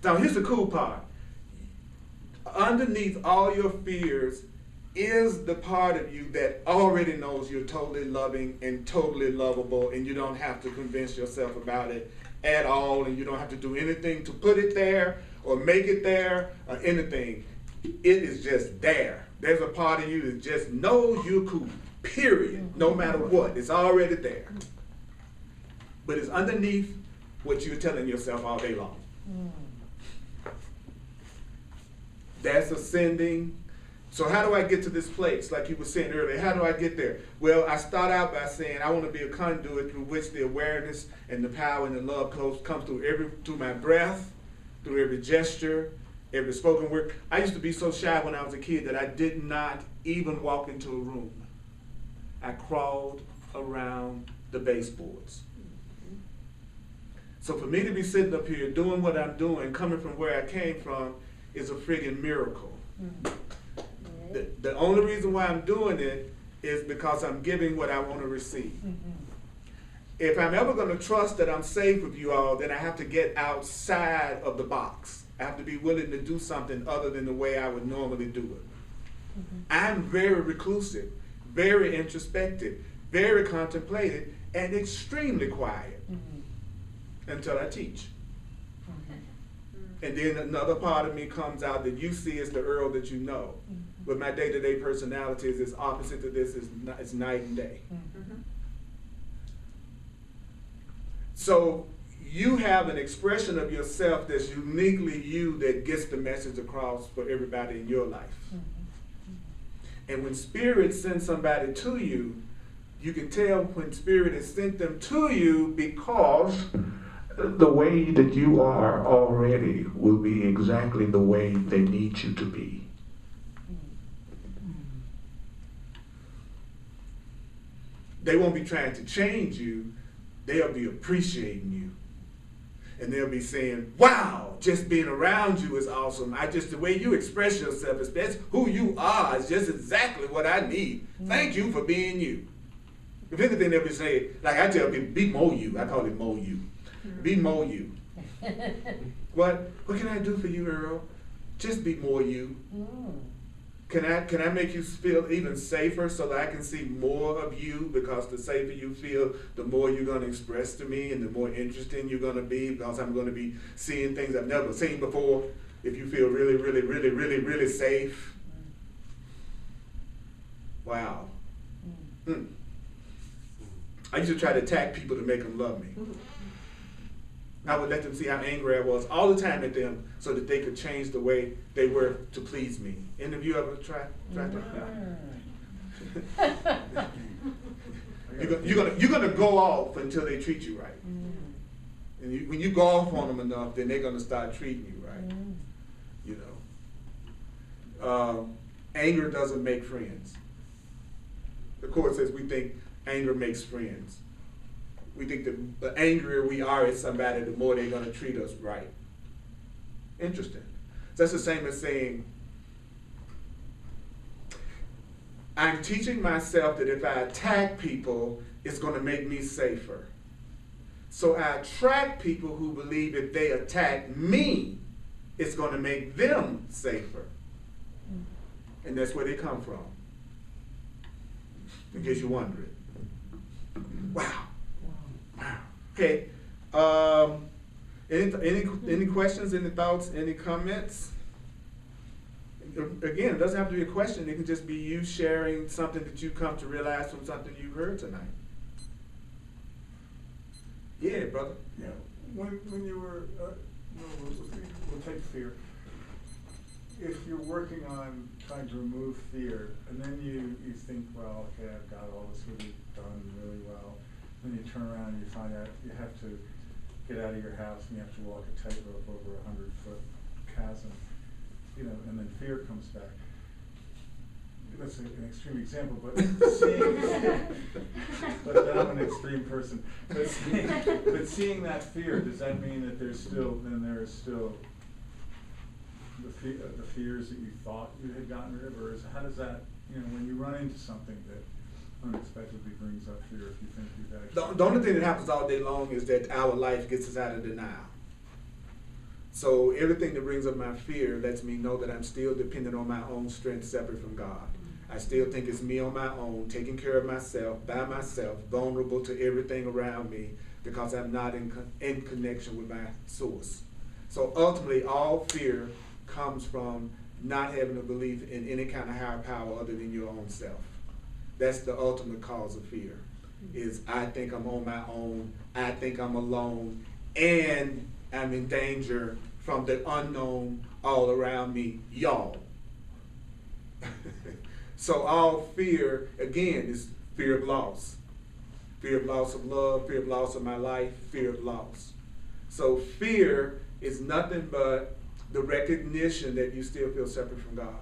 Now here's the cool part. Underneath all your fears is the part of you that already knows you're totally loving and totally lovable, and you don't have to convince yourself about it at all, and you don't have to do anything to put it there or make it there or anything. It is just there. There's a part of you that just knows you're cool, period, no matter what. It's already there. But it's underneath what you're telling yourself all day long. That's ascending. So how do I get to this place? Like you were saying earlier, how do I get there? Well, I start out by saying I want to be a conduit through which the awareness and the power and the love comes through my breath, through every gesture, every spoken word. I used to be so shy when I was a kid that I did not even walk into a room. I crawled around the baseboards. So for me to be sitting up here doing what I'm doing, coming from where I came from, is a friggin' miracle. The only reason why I'm doing it is because I'm giving what I want to receive. If I'm ever going to trust that I'm safe with you all, then I have to get outside of the box. I have to be willing to do something other than the way I would normally do it. I'm very reclusive, very introspective, very contemplative, and extremely quiet until I teach. And then another part of me comes out that you see as the Earl that you know. But my day-to-day personality is opposite to this. It's night and day. So you have an expression of yourself that's uniquely you that gets the message across for everybody in your life. And when Spirit sends somebody to you, you can tell when Spirit has sent them to you because the way that you are already will be exactly the way they need you to be. They won't be trying to change you. They'll be appreciating you. And they'll be saying, wow, just being around you is awesome. The way you express yourself, that's who you are, is just exactly what I need. Thank you for being you. If anything, they'll be saying, like I tell people, be more you. I call it more you. Be more you. What can I do for you, Earl? Just be more you. Can I make you feel even safer so that I can see more of you? Because the safer you feel, the more you're going to express to me and the more interesting you're going to be, because I'm going to be seeing things I've never seen before. If you feel really, really, really, really, really safe. Wow. I used to try to attack people to make them love me. I would let them see how angry I was all the time at them so that they could change the way they were to please me. Any of you ever tried that? You're gonna go off until they treat you right. And when you go off on them enough, then they're gonna start treating you right. You know, anger doesn't make friends. The court says we think anger makes friends. We think that the angrier we are at somebody, the more they're going to treat us right. Interesting. So that's the same as saying, I'm teaching myself that if I attack people, it's going to make me safer. So I attract people who believe if they attack me, it's going to make them safer. And that's where they come from. In case you're wondering. Wow. Okay. Any questions, any thoughts, any comments? Again, it doesn't have to be a question. It can just be you sharing something that you come to realize from something you heard tonight. Yeah, brother. Yeah. When you were, we'll take fear. If you're working on trying to remove fear, and then you think, well, okay, I've got all this really done really well. Then you turn around and you find out you have to get out of your house and you have to walk a tightrope over a 100-foot chasm, you know, and then fear comes back. That's an extreme example, but but I'm an extreme person. But seeing that fear, does that mean that there is still the fears that you thought you had gotten rid of, or how does that, when you run into something that unexpectedly brings up fear, if you think you've actually... The only thing that happens all day long is that our life gets us out of denial. So everything that brings up my fear lets me know that I'm still dependent on my own strength separate from God. I still think it's me on my own, taking care of myself, by myself, vulnerable to everything around me because I'm not in connection with my source. So ultimately, all fear comes from not having a belief in any kind of higher power other than your own self. That's the ultimate cause of fear, is I think I'm on my own, I think I'm alone, and I'm in danger from the unknown all around me, y'all. So all fear, again, is fear of loss. Fear of loss of love, fear of loss of my life, fear of loss. So fear is nothing but the recognition that you still feel separate from God.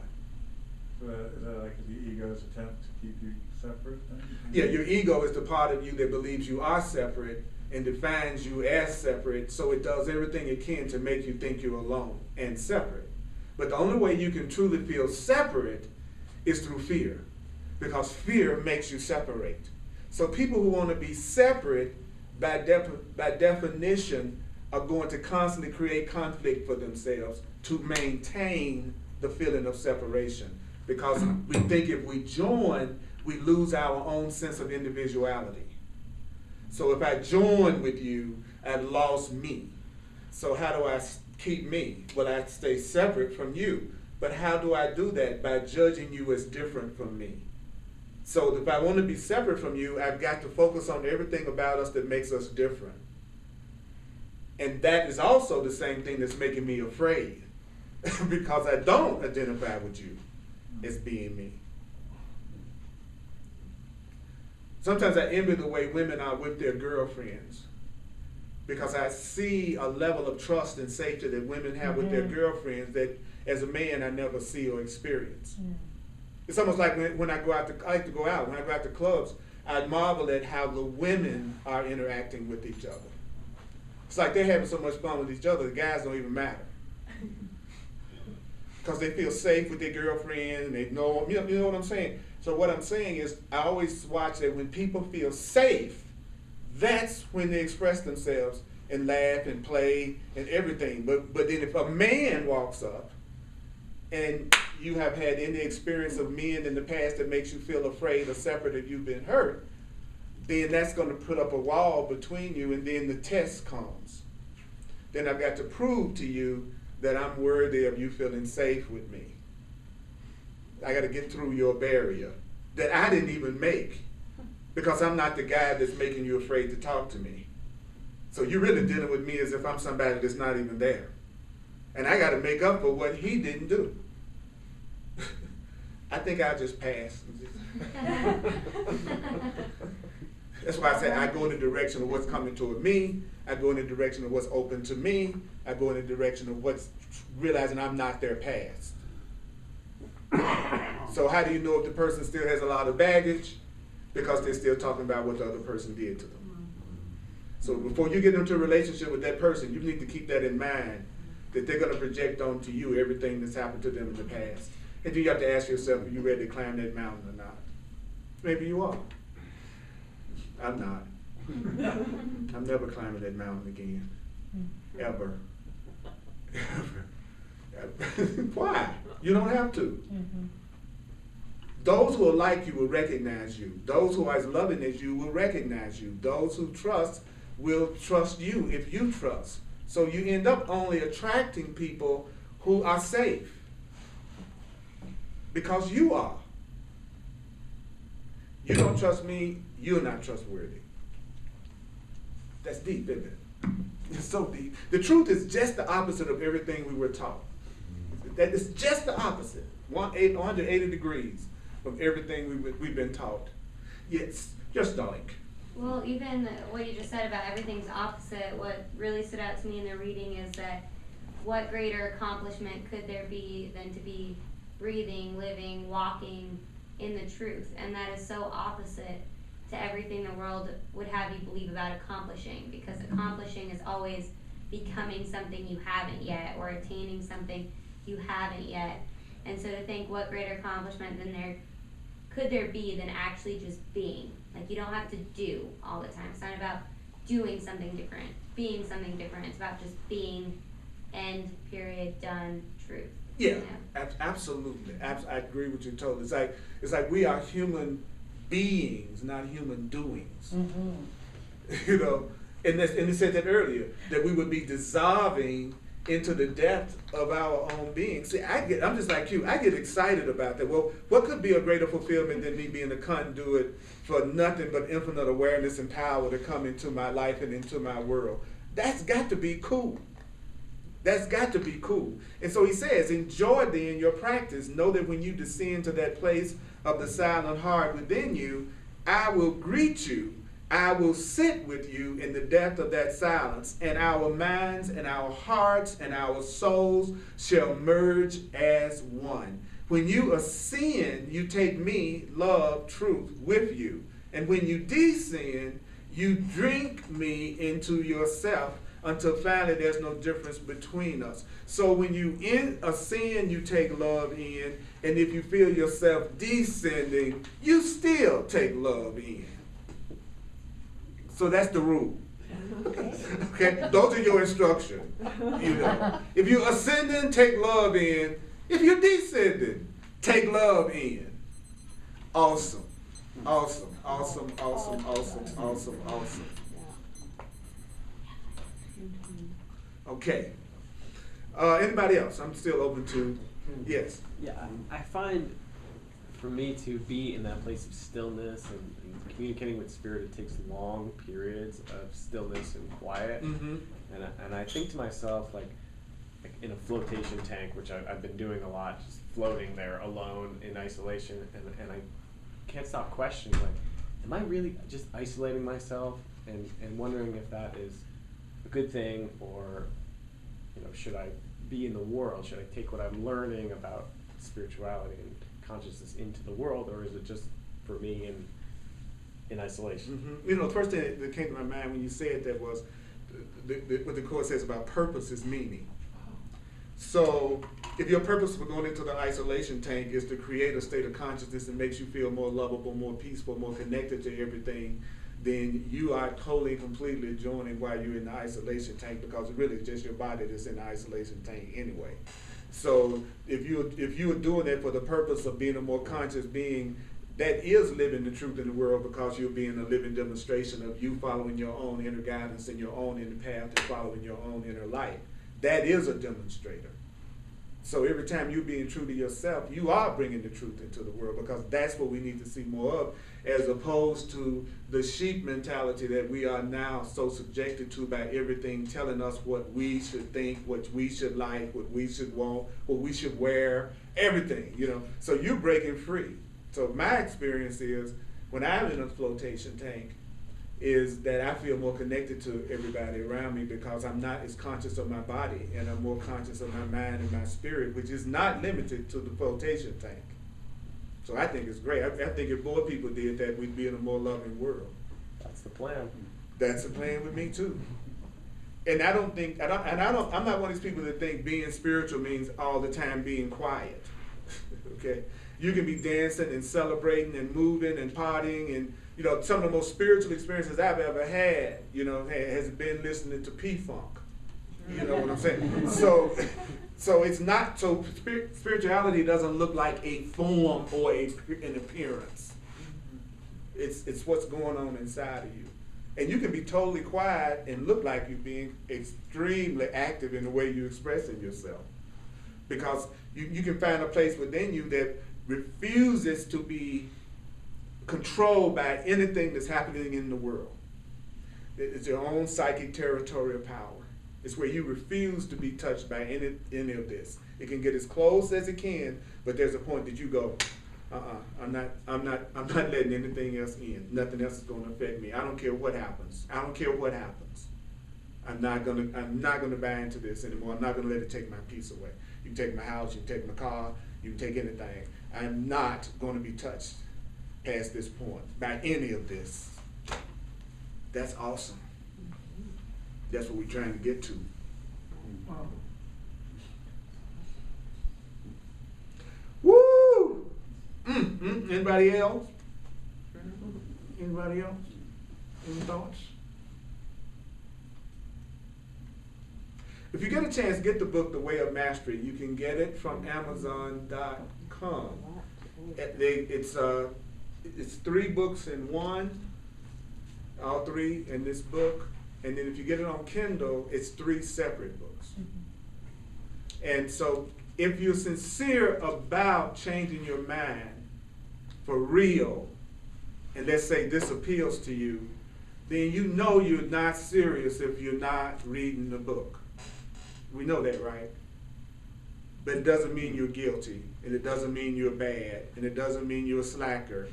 Is that like the ego's attempt to keep you separate? Yeah, your ego is the part of you that believes you are separate and defines you as separate, so it does everything it can to make you think you're alone and separate. But the only way you can truly feel separate is through fear, because fear makes you separate. So people who want to be separate, by definition, are going to constantly create conflict for themselves to maintain the feeling of separation. Because we think if we join, we lose our own sense of individuality. So if I join with you, I've lost me. So how do I keep me? Well, I stay separate from you. But how do I do that? By judging you as different from me. So if I want to be separate from you, I've got to focus on everything about us that makes us different. And that is also the same thing that's making me afraid. Because I don't identify with you as being me. Sometimes I envy the way women are with their girlfriends, because I see a level of trust and safety that women have with their girlfriends that as a man I never see or experience. It's almost like when I go out I like to go out. When I go out to clubs, I marvel at how the women are interacting with each other. It's like they're having so much fun with each other, the guys don't even matter. Because they feel safe with their girlfriend and they know, you know what I'm saying? So what I'm saying is, I always watch that when people feel safe, that's when they express themselves and laugh and play and everything. But then if a man walks up and you have had any experience of men in the past that makes you feel afraid or separate if you've been hurt, then that's going to put up a wall between you, and then the test comes. Then I've got to prove to you that I'm worthy of you feeling safe with me. I got to get through your barrier that I didn't even make, because I'm not the guy that's making you afraid to talk to me. So you're really dealing with me as if I'm somebody that's not even there. And I got to make up for what he didn't do. I think I'll just pass. That's why I say I go in the direction of what's coming toward me. I go in the direction of what's open to me. I go in the direction of what's realizing I'm not their past. So how do you know if the person still has a lot of baggage? Because they're still talking about what the other person did to them. So before you get into a relationship with that person, you need to keep that in mind, that they're going to project onto you everything that's happened to them in the past. And then you have to ask yourself, are you ready to climb that mountain or not? Maybe you are. I'm not. I'm never climbing that mountain again. Ever. Ever. Why? You don't have to. Those who are like you will recognize you. Those who are as loving as you will recognize you. Those who trust will trust you if you trust. So you end up only attracting people who are safe. Because you are. You don't trust me, you're not trustworthy. That's deep, isn't it? It's so deep. The truth is just the opposite of everything we were taught. That is just the opposite. 180 degrees from everything we've been taught. Yes, just darling. Well, even what you just said about everything's opposite, what really stood out to me in the reading is that what greater accomplishment could there be than to be breathing, living, walking in the truth? And that is so opposite to everything the world would have you believe about accomplishing, because accomplishing is always becoming something you haven't yet, or attaining something you haven't yet. And so to think what greater accomplishment could there be than actually just being. Like, you don't have to do all the time. It's not about doing something different, being something different. It's about just being, end, period, done, truth. Yeah, absolutely. I agree with you totally. It's like we are human beings, not human doings. You know, and he said that earlier, that we would be dissolving into the depth of our own being. See, I'm just like you. I get excited about that. Well, what could be a greater fulfillment than me being a conduit for nothing but infinite awareness and power to come into my life and into my world? That's got to be cool. That's got to be cool. And so he says, enjoy then your practice. Know that when you descend to that place of the silent heart within you, I will greet you. I will sit with you in the depth of that silence, and our minds and our hearts and our souls shall merge as one. When you ascend, you take me, love, truth, with you. And when you descend, you drink me into yourself, until finally there's no difference between us. So when you ascend, you take love in, and if you feel yourself descending, you still take love in. So that's the rule. Okay? Those are your instructions. You know, if you're ascending, take love in. If you're descending, take love in. Awesome. Awesome. Awesome. Awesome. Awesome. Awesome. Awesome. Okay. Anybody else? I'm still open to, yes. Yeah, I find for me to be in that place of stillness and communicating with spirit, it takes long periods of stillness and quiet. Mm-hmm. And I think to myself, like in a flotation tank, which I've been doing a lot, just floating there alone in isolation, and I can't stop questioning, like, am I really just isolating myself and wondering if that is a good thing, or, you know, should I be in the world? Should I take what I'm learning about spirituality and consciousness into the world, or is it just for me in isolation? Mm-hmm. You know, the first thing that came to my mind when you said that was what the Course says about purpose is meaning. So if your purpose for going into the isolation tank is to create a state of consciousness that makes you feel more lovable, more peaceful, more connected to everything, then you are totally, completely joining while you're in the isolation tank, because it really is just your body that's in the isolation tank anyway. So if you are doing that for the purpose of being a more conscious being, that is living the truth in the world, because you're being a living demonstration of you following your own inner guidance and your own inner path and following your own inner light. That is a demonstrator. So every time you're being true to yourself, you are bringing the truth into the world, because that's what we need to see more of, as opposed to the sheep mentality that we are now so subjected to by everything telling us what we should think, what we should like, what we should want, what we should wear, everything, you know. So you're breaking free. So my experience is, when I'm in a flotation tank, is that I feel more connected to everybody around me, because I'm not as conscious of my body, and I'm more conscious of my mind and my spirit, which is not limited to the flotation tank. So I think it's great. I think if more people did that, we'd be in a more loving world. That's the plan. That's the plan with me too. And I'm not one of these people that think being spiritual means all the time being quiet. Okay? You can be dancing and celebrating and moving and partying, and you know, some of the most spiritual experiences I've ever had, you know, has been listening to P-Funk. You know what I'm saying? So it's not, so spirituality doesn't look like a form or an appearance. It's what's going on inside of you. And you can be totally quiet and look like you're being extremely active in the way you're expressing yourself. Because you can find a place within you that refuses to be controlled by anything that's happening in the world. It's your own psychic territorial power. It's where you refuse to be touched by any of this. It can get as close as it can, but there's a point that you go, I'm not letting anything else in. Nothing else is going to affect me. I don't care what happens. I don't care what happens. I'm not gonna buy into this anymore. I'm not gonna let it take my peace away. You can take my house, you can take my car, you can take anything. I'm not gonna be touched past this point by any of this. That's awesome. That's what we're trying to get to. Woo! Anybody else? Anybody else? Any thoughts? If you get a chance, get the book, The Way of Mastery. You can get it from Amazon.com. It's 3 books in one, all 3 in this book. And then if you get it on Kindle, it's 3 separate books. And so if you're sincere about changing your mind for real, and let's say this appeals to you, then you know you're not serious if you're not reading the book. We know that, right? But it doesn't mean you're guilty, and it doesn't mean you're bad, and it doesn't mean you're a slacker.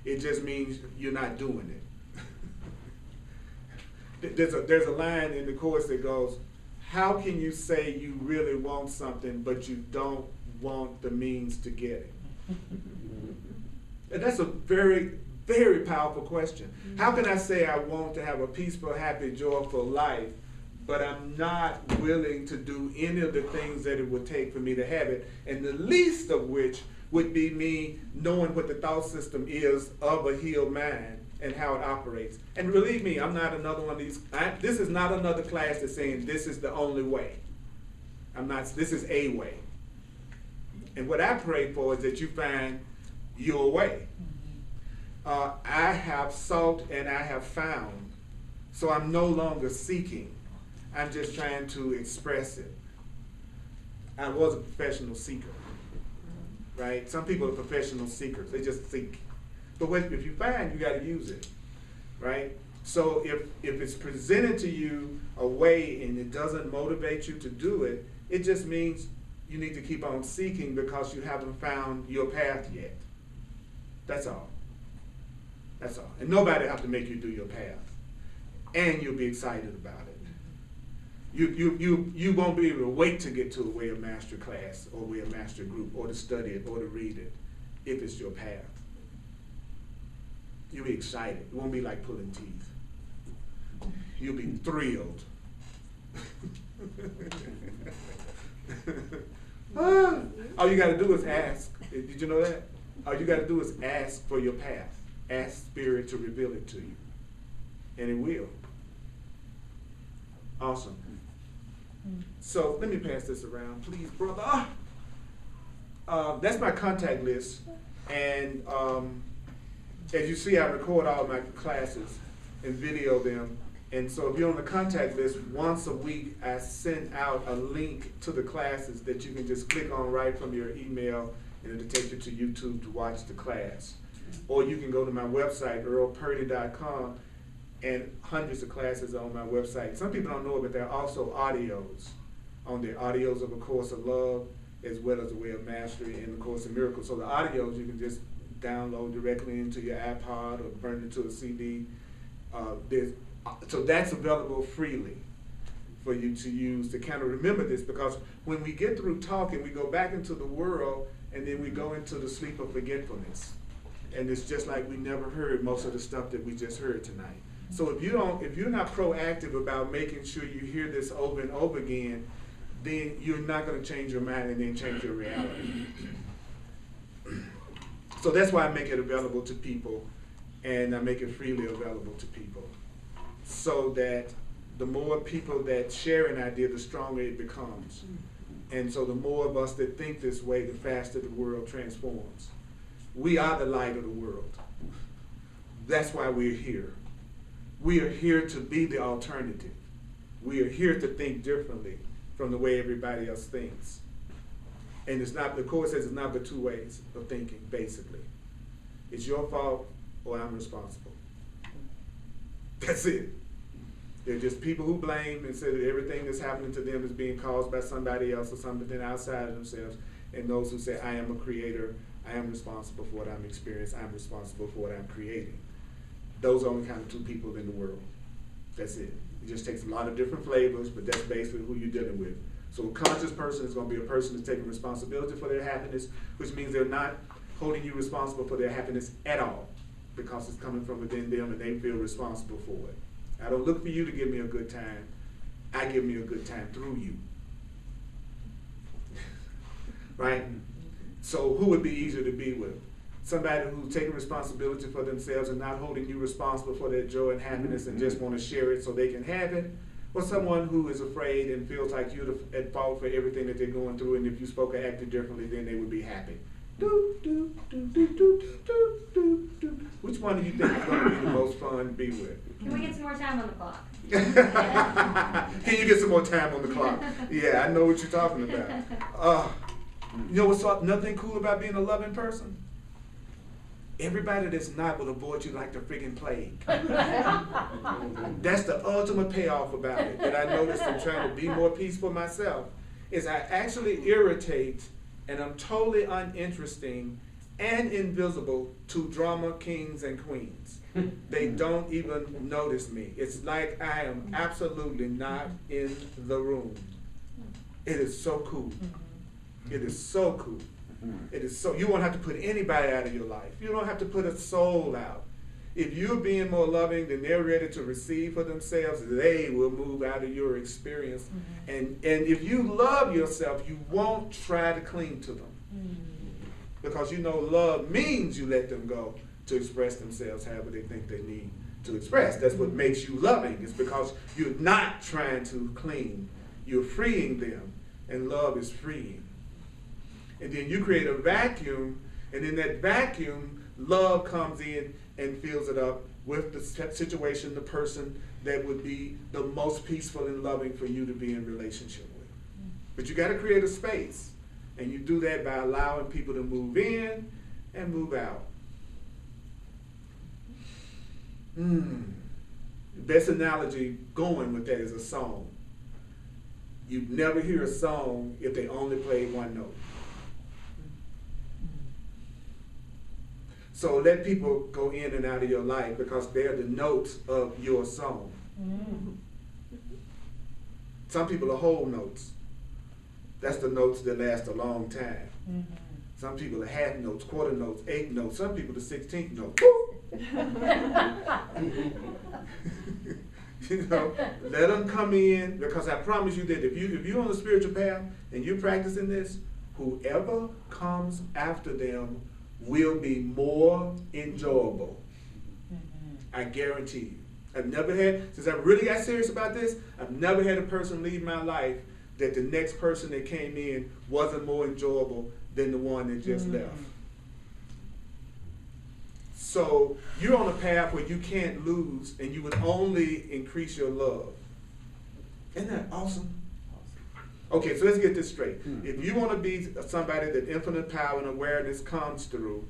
It just means you're not doing it. There's a line in the Course that goes, how can you say you really want something, but you don't want the means to get it? And that's a very, very powerful question. How can I say I want to have a peaceful, happy, joyful life, but I'm not willing to do any of the things that it would take for me to have it, and the least of which would be me knowing what the thought system is of a healed mind and how it operates. And believe me, I'm not another one of these. This is not another class that's saying this is the only way. This is a way. And what I pray for is that you find your way. I have sought and I have found, so I'm no longer seeking. I'm just trying to express it. I was a professional seeker, right? Some people are professional seekers. They just seek. But if you find, you got to use it, right? So if it's presented to you a way and it doesn't motivate you to do it, it just means you need to keep on seeking because you haven't found your path yet. That's all. That's all. And nobody have to make you do your path. And you'll be excited about it. You won't be able to wait to get to a way of master class or way of master group or to study it or to read it if it's your path. You'll be excited. It won't be like pulling teeth. You'll be thrilled. All you got to do is ask. Did you know that? All you got to do is ask for your path. Ask Spirit to reveal it to you. And it will. Awesome. So let me pass this around, please, brother. That's my contact list. And as you see, I record all my classes and video them. And so if you're on the contact list, once a week, I send out a link to the classes that you can just click on right from your email, and it'll take you to YouTube to watch the class. Or you can go to my website, earlpurdy.com, and hundreds of classes are on my website. Some people don't know it, but there are also audios on there, audios of A Course of Love, as well as A Way of Mastery and A Course in Miracles. So the audios you can just download directly into your iPod or burn it to a CD. So that's available freely for you to use to kind of remember this, because when we get through talking, we go back into the world and then we go into the sleep of forgetfulness. And it's just like we never heard most of the stuff that we just heard tonight. So if you're not proactive about making sure you hear this over and over again, then you're not going to change your mind and then change your reality. So that's why I make it available to people, and I make it freely available to people, so that the more people that share an idea, the stronger it becomes. And so the more of us that think this way, the faster the world transforms. We are the light of the world. That's why we're here. We are here to be the alternative. We are here to think differently from the way everybody else thinks. And it's not, the Course says it's not but two ways of thinking, basically. It's your fault or I'm responsible. That's it. They're just people who blame and say that everything that's happening to them is being caused by somebody else or something outside of themselves. And those who say, I am a creator, I am responsible for what I'm experiencing, I'm responsible for what I'm creating. Those are only kind of two people in the world. That's it. It just takes a lot of different flavors, but that's basically who you're dealing with. So a conscious person is going to be a person that's taking responsibility for their happiness, which means they're not holding you responsible for their happiness at all, because it's coming from within them and they feel responsible for it. I don't look for you to give me a good time. I give me a good time through you. Right? So who would be easier to be with? Somebody who's taking responsibility for themselves and not holding you responsible for their joy and happiness and just want to share it so they can have it? Or someone who is afraid and feels like you're at fault for everything that they're going through, and if you spoke or acted differently, then they would be happy. Which one do you think is going to be the most fun to be with? Can we get some more time on the clock? Can you get some more time on the clock? Yeah, I know what you're talking about. You know what's nothing cool about being a loving person? Everybody that's not will avoid you like the friggin' plague. That's the ultimate payoff about it that I noticed in trying to be more peaceful myself, is I actually irritate and I'm totally uninteresting and invisible to drama kings and queens. They don't even notice me. It's like I am absolutely not in the room. It is so cool. It is so cool. It is so, you won't have to put anybody out of your life. You don't have to put a soul out. If you're being more loving than they're ready to receive for themselves, they will move out of your experience. And if you love yourself, you won't try to cling to them. Because you know love means you let them go to express themselves however they think they need to express. That's what makes you loving. It's because you're not trying to cling. You're freeing them. And love is freeing. And then you create a vacuum, and in that vacuum, love comes in and fills it up with the situation, the person that would be the most peaceful and loving for you to be in relationship with. But you got to create a space. And you do that by allowing people to move in and move out. The best analogy going with that is a song. You'd never hear a song if they only played one note. So let people go in and out of your life because they're the notes of your song. Some people are whole notes. That's the notes that last a long time. Some people are half notes, quarter notes, eighth notes. Some people the 16th note. You know, let them come in, because I promise you that if you're on the spiritual path and you're practicing this, whoever comes after them will be more enjoyable. I guarantee you. I've never had, since I really got serious about this, I've never had a person leave my life that the next person that came in wasn't more enjoyable than the one that just left. So you're on a path where you can't lose, and you would only increase your love. Isn't that awesome? Okay, so let's get this straight. If you want to be somebody that infinite power and awareness comes through,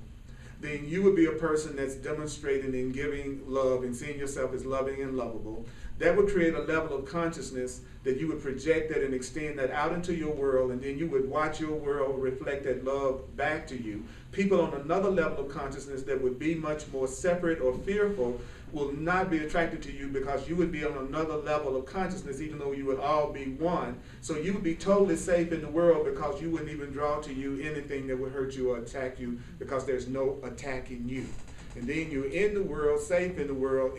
then you would be a person that's demonstrating and giving love and seeing yourself as loving and lovable. That would create a level of consciousness that you would project that and extend that out into your world, and then you would watch your world reflect that love back to you. People on another level of consciousness that would be much more separate or fearful will not be attracted to you, because you would be on another level of consciousness, even though you would all be one. So you would be totally safe in the world, because you wouldn't even draw to you anything that would hurt you or attack you, because there's no attacking you. And then you're in the world, safe in the world,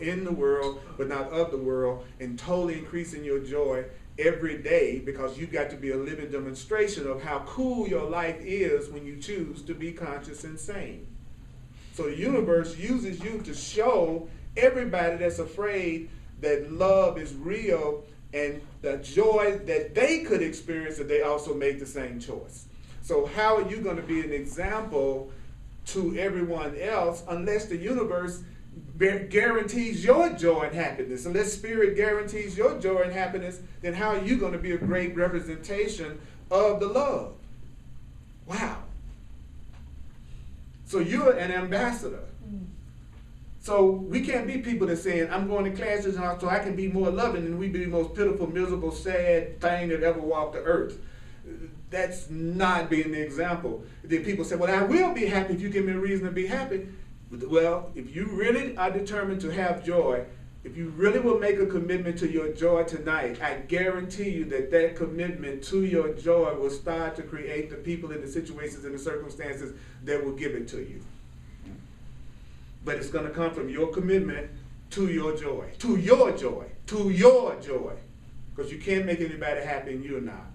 but not of the world, and totally increasing your joy every day, because you've got to be a living demonstration of how cool your life is when you choose to be conscious and sane. So the universe uses you to show everybody that's afraid that love is real and the joy that they could experience if they also made the same choice. So how are you going to be an example to everyone else unless the universe guarantees your joy and happiness? Unless spirit guarantees your joy and happiness, then how are you going to be a great representation of the love? Wow. So you're an ambassador. So we can't be people that saying, I'm going to classes so I can be more loving, and we be the most pitiful, miserable, sad thing that ever walked the earth. That's not being the example. Then people say, well, I will be happy if you give me a reason to be happy. Well, if you really are determined to have joy, if you really will make a commitment to your joy tonight, I guarantee you that that commitment to your joy will start to create the people and the situations and the circumstances that will give it to you. But it's going to come from your commitment to your joy, to your joy, to your joy. Because you can't make anybody happy and you're not.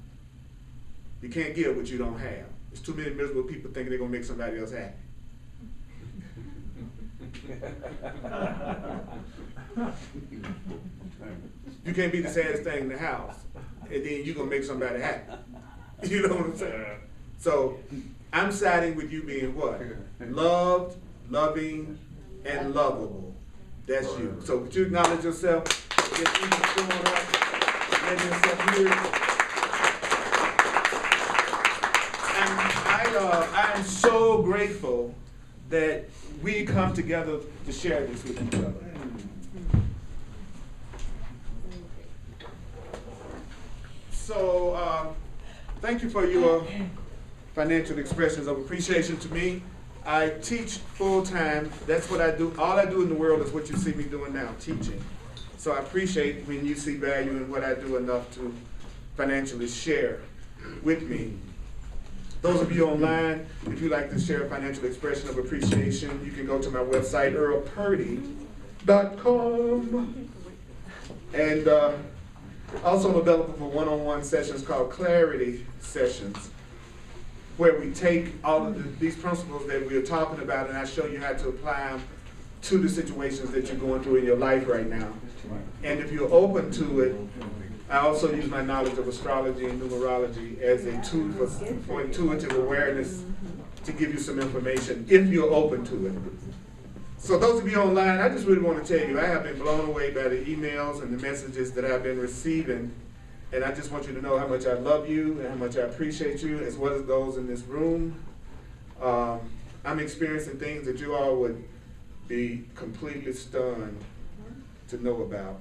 You can't give what you don't have. There's too many miserable people thinking they're going to make somebody else happy. You can't be the saddest thing in the house, and then you're going to make somebody happy. You know what I'm saying? So I'm siding with you being what? Loved, loving, and lovable. That's you. So would you acknowledge yourself? Get people showing up, letting yourself hear. I am so grateful that we come together to share this with each other. So thank you for your financial expressions of appreciation to me. I teach full time. That's what I do. All I do in the world is what you see me doing now, teaching. So I appreciate when you see value in what I do enough to financially share with me. Those of you online, if you'd like to share a financial expression of appreciation, you can go to my website, earlpurdy.com. And also I'm available for one-on-one sessions called Clarity Sessions, where we take all of these principles that we are talking about, and I show you how to apply them to the situations that you're going through in your life right now. And if you're open to it, I also use my knowledge of astrology and numerology as a tool for intuitive awareness to give you some information if you're open to it. So those of you online, I just really want to tell you, I have been blown away by the emails and the messages that I've been receiving And I just want you to know how much I love you and how much I appreciate you, as well as those in this room. I'm experiencing things that you all would be completely stunned to know about.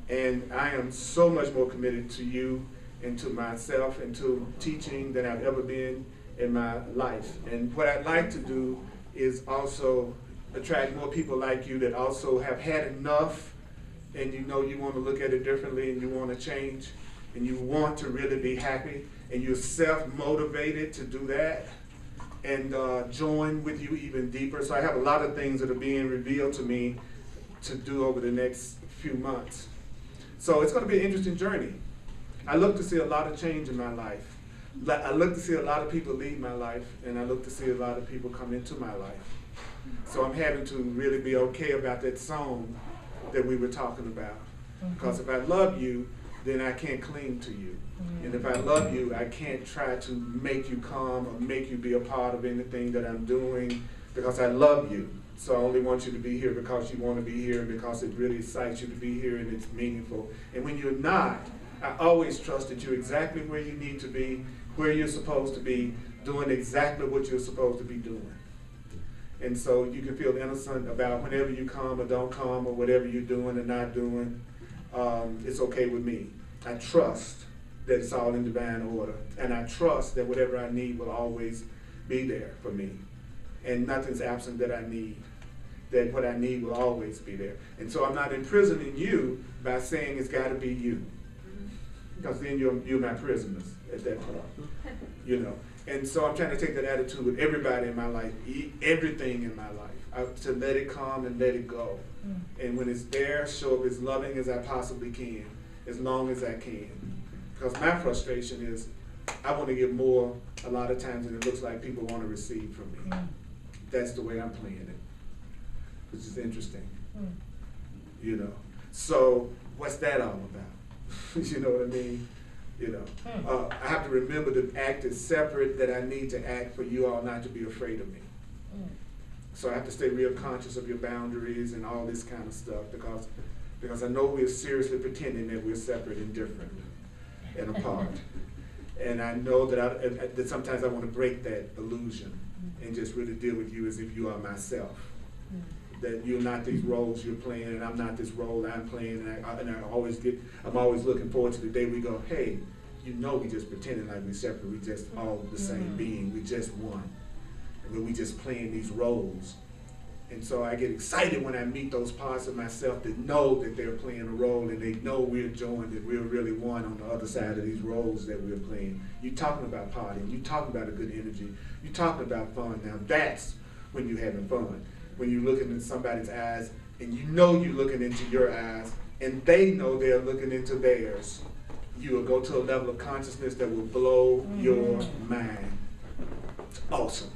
And I am so much more committed to you and to myself and to teaching than I've ever been in my life. And what I'd like to do is also attract more people like you that also have had enough, and you know you want to look at it differently, and you want to change, and you want to really be happy, and you're self-motivated to do that, and join with you even deeper. So I have a lot of things that are being revealed to me to do over the next few months. So it's going to be an interesting journey. I look to see a lot of change in my life. I look to see a lot of people leave my life, and I look to see a lot of people come into my life. So I'm having to really be okay about that song that we were talking about. Because if I love you, then I can't cling to you. And if I love you, I can't try to make you come or make you be a part of anything that I'm doing, because I love you. So I only want you to be here because you want to be here and because it really excites you to be here and it's meaningful. And when you're not, I always trust that you're exactly where you need to be, where you're supposed to be, doing exactly what you're supposed to be doing. And so you can feel innocent about whenever you come or don't come or whatever you're doing or not doing. It's okay with me. I trust that it's all in divine order. And I trust that whatever I need will always be there for me. And nothing's absent that I need. That what I need will always be there. And so I'm not imprisoning you by saying it's got to be you. Because then you're my prisoners at that point. You know. And so I'm trying to take that attitude with everybody in my life, everything in my life, to let it come and let it go. And when it's there, show up as loving as I possibly can, as long as I can. Because my frustration is I want to give more a lot of times than it looks like people want to receive from me. That's the way I'm playing it, which is interesting. You know. So what's that all about? You know what I mean? You know, I have to remember to act as separate that I need to act for you all not to be afraid of me. So I have to stay real conscious of your boundaries and all this kind of stuff, because I know we're seriously pretending that we're separate and different and apart. And I know that, that sometimes I want to break that illusion and just really deal with you as if you are myself. That you're not these roles you're playing, and I'm not this role I'm playing, and I'm always looking forward to the day we go, hey, you know, we just pretending like we're separate, we just all the same being, we just one, and we just playing these roles. And so I get excited when I meet those parts of myself that know that they're playing a role, and they know we're joined, that we're really one on the other side of these roles that we're playing. You talking about partying, you talking about a good energy, you talking about fun. Now that's when you're having fun. When you're looking in somebody's eyes, and you know you're looking into your eyes, and they know they're looking into theirs, you will go to a level of consciousness that will blow your mind. It's awesome.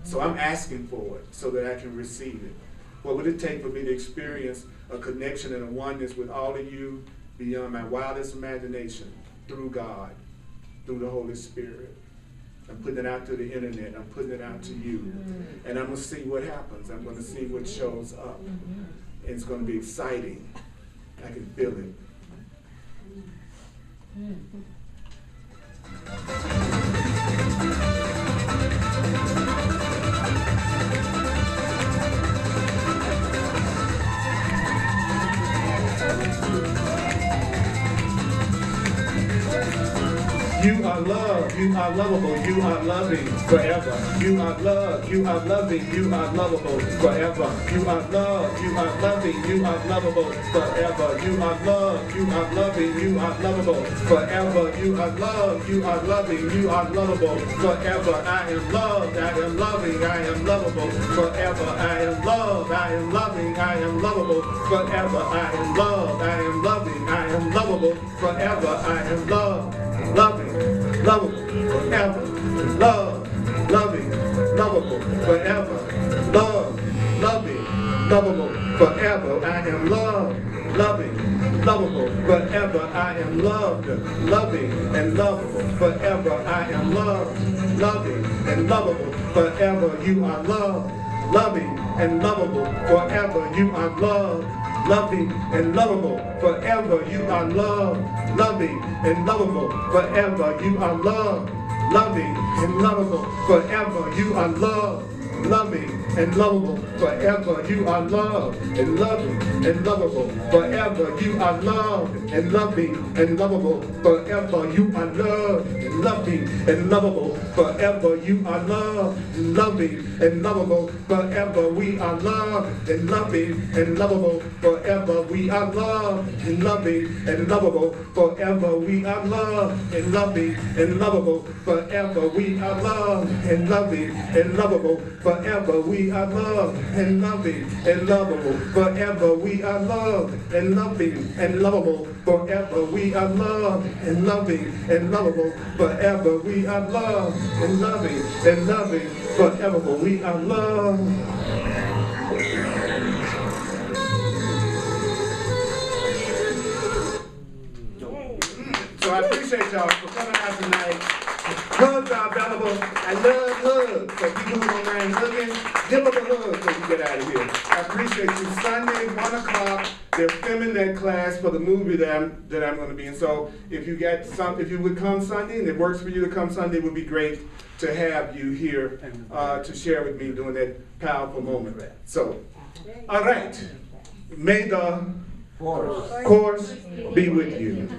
So I'm asking for it so that I can receive it. What would it take for me to experience a connection and a oneness with all of you beyond my wildest imagination, through God, through the Holy Spirit? I'm putting it out to the internet. I'm putting it out to you. And I'm going to see what happens. I'm going to see what shows up. And it's going to be exciting. I can feel it. You are loved, you are lovable, you are loving forever. You are loved, you are loving, you are lovable forever. You are loved, you are loving, you are lovable forever. You are loved, you are loving, you are lovable forever. You are loved, you are loving, you are lovable forever. I am loved, I am loving, I am lovable forever. I am loved, I am loving, I am lovable forever. I am loved, I am loving, I am lovable forever. I am loved, loving, lovable forever. Love, loving, lovable forever. Love, loving, lovable forever. I am loved, loving, lovable forever. I am loved, loving, and lovable forever. I am loved, loving, and lovable forever. You are loved, loving, and lovable forever. You are loved, loving and lovable. Forever you are loved, loving and lovable. Forever you are loved, loving and lovable. Forever you are loved, loving and lovable. Forever you are loved and loving and lovable. Forever you are loved and loving and lovable. Forever you are loved and loving and lovable. Forever you are loved and loving and lovable. Forever we are loved and loving and lovable. Forever we are loved and loving and lovable. Forever we are loved and loving and lovable. Forever we are loved and loving and lovable. Forever we are loved and loving and lovable. Forever we are loved and loving and lovable. Forever we are loved and loving and lovable. Forever we are loved and loving and loving. Forever we are loved. So I appreciate y'all for coming out tonight. Hugs are available. I love hugs. So people who don't mind hugging, give them a hug when you get out of here. I appreciate you. Sunday, 1 o'clock, they're filming that class for the movie that I'm going to be in. So if you would come Sunday, and it works for you to come Sunday, it would be great to have you here to share with me during that powerful moment. So, all right. May the course be with you.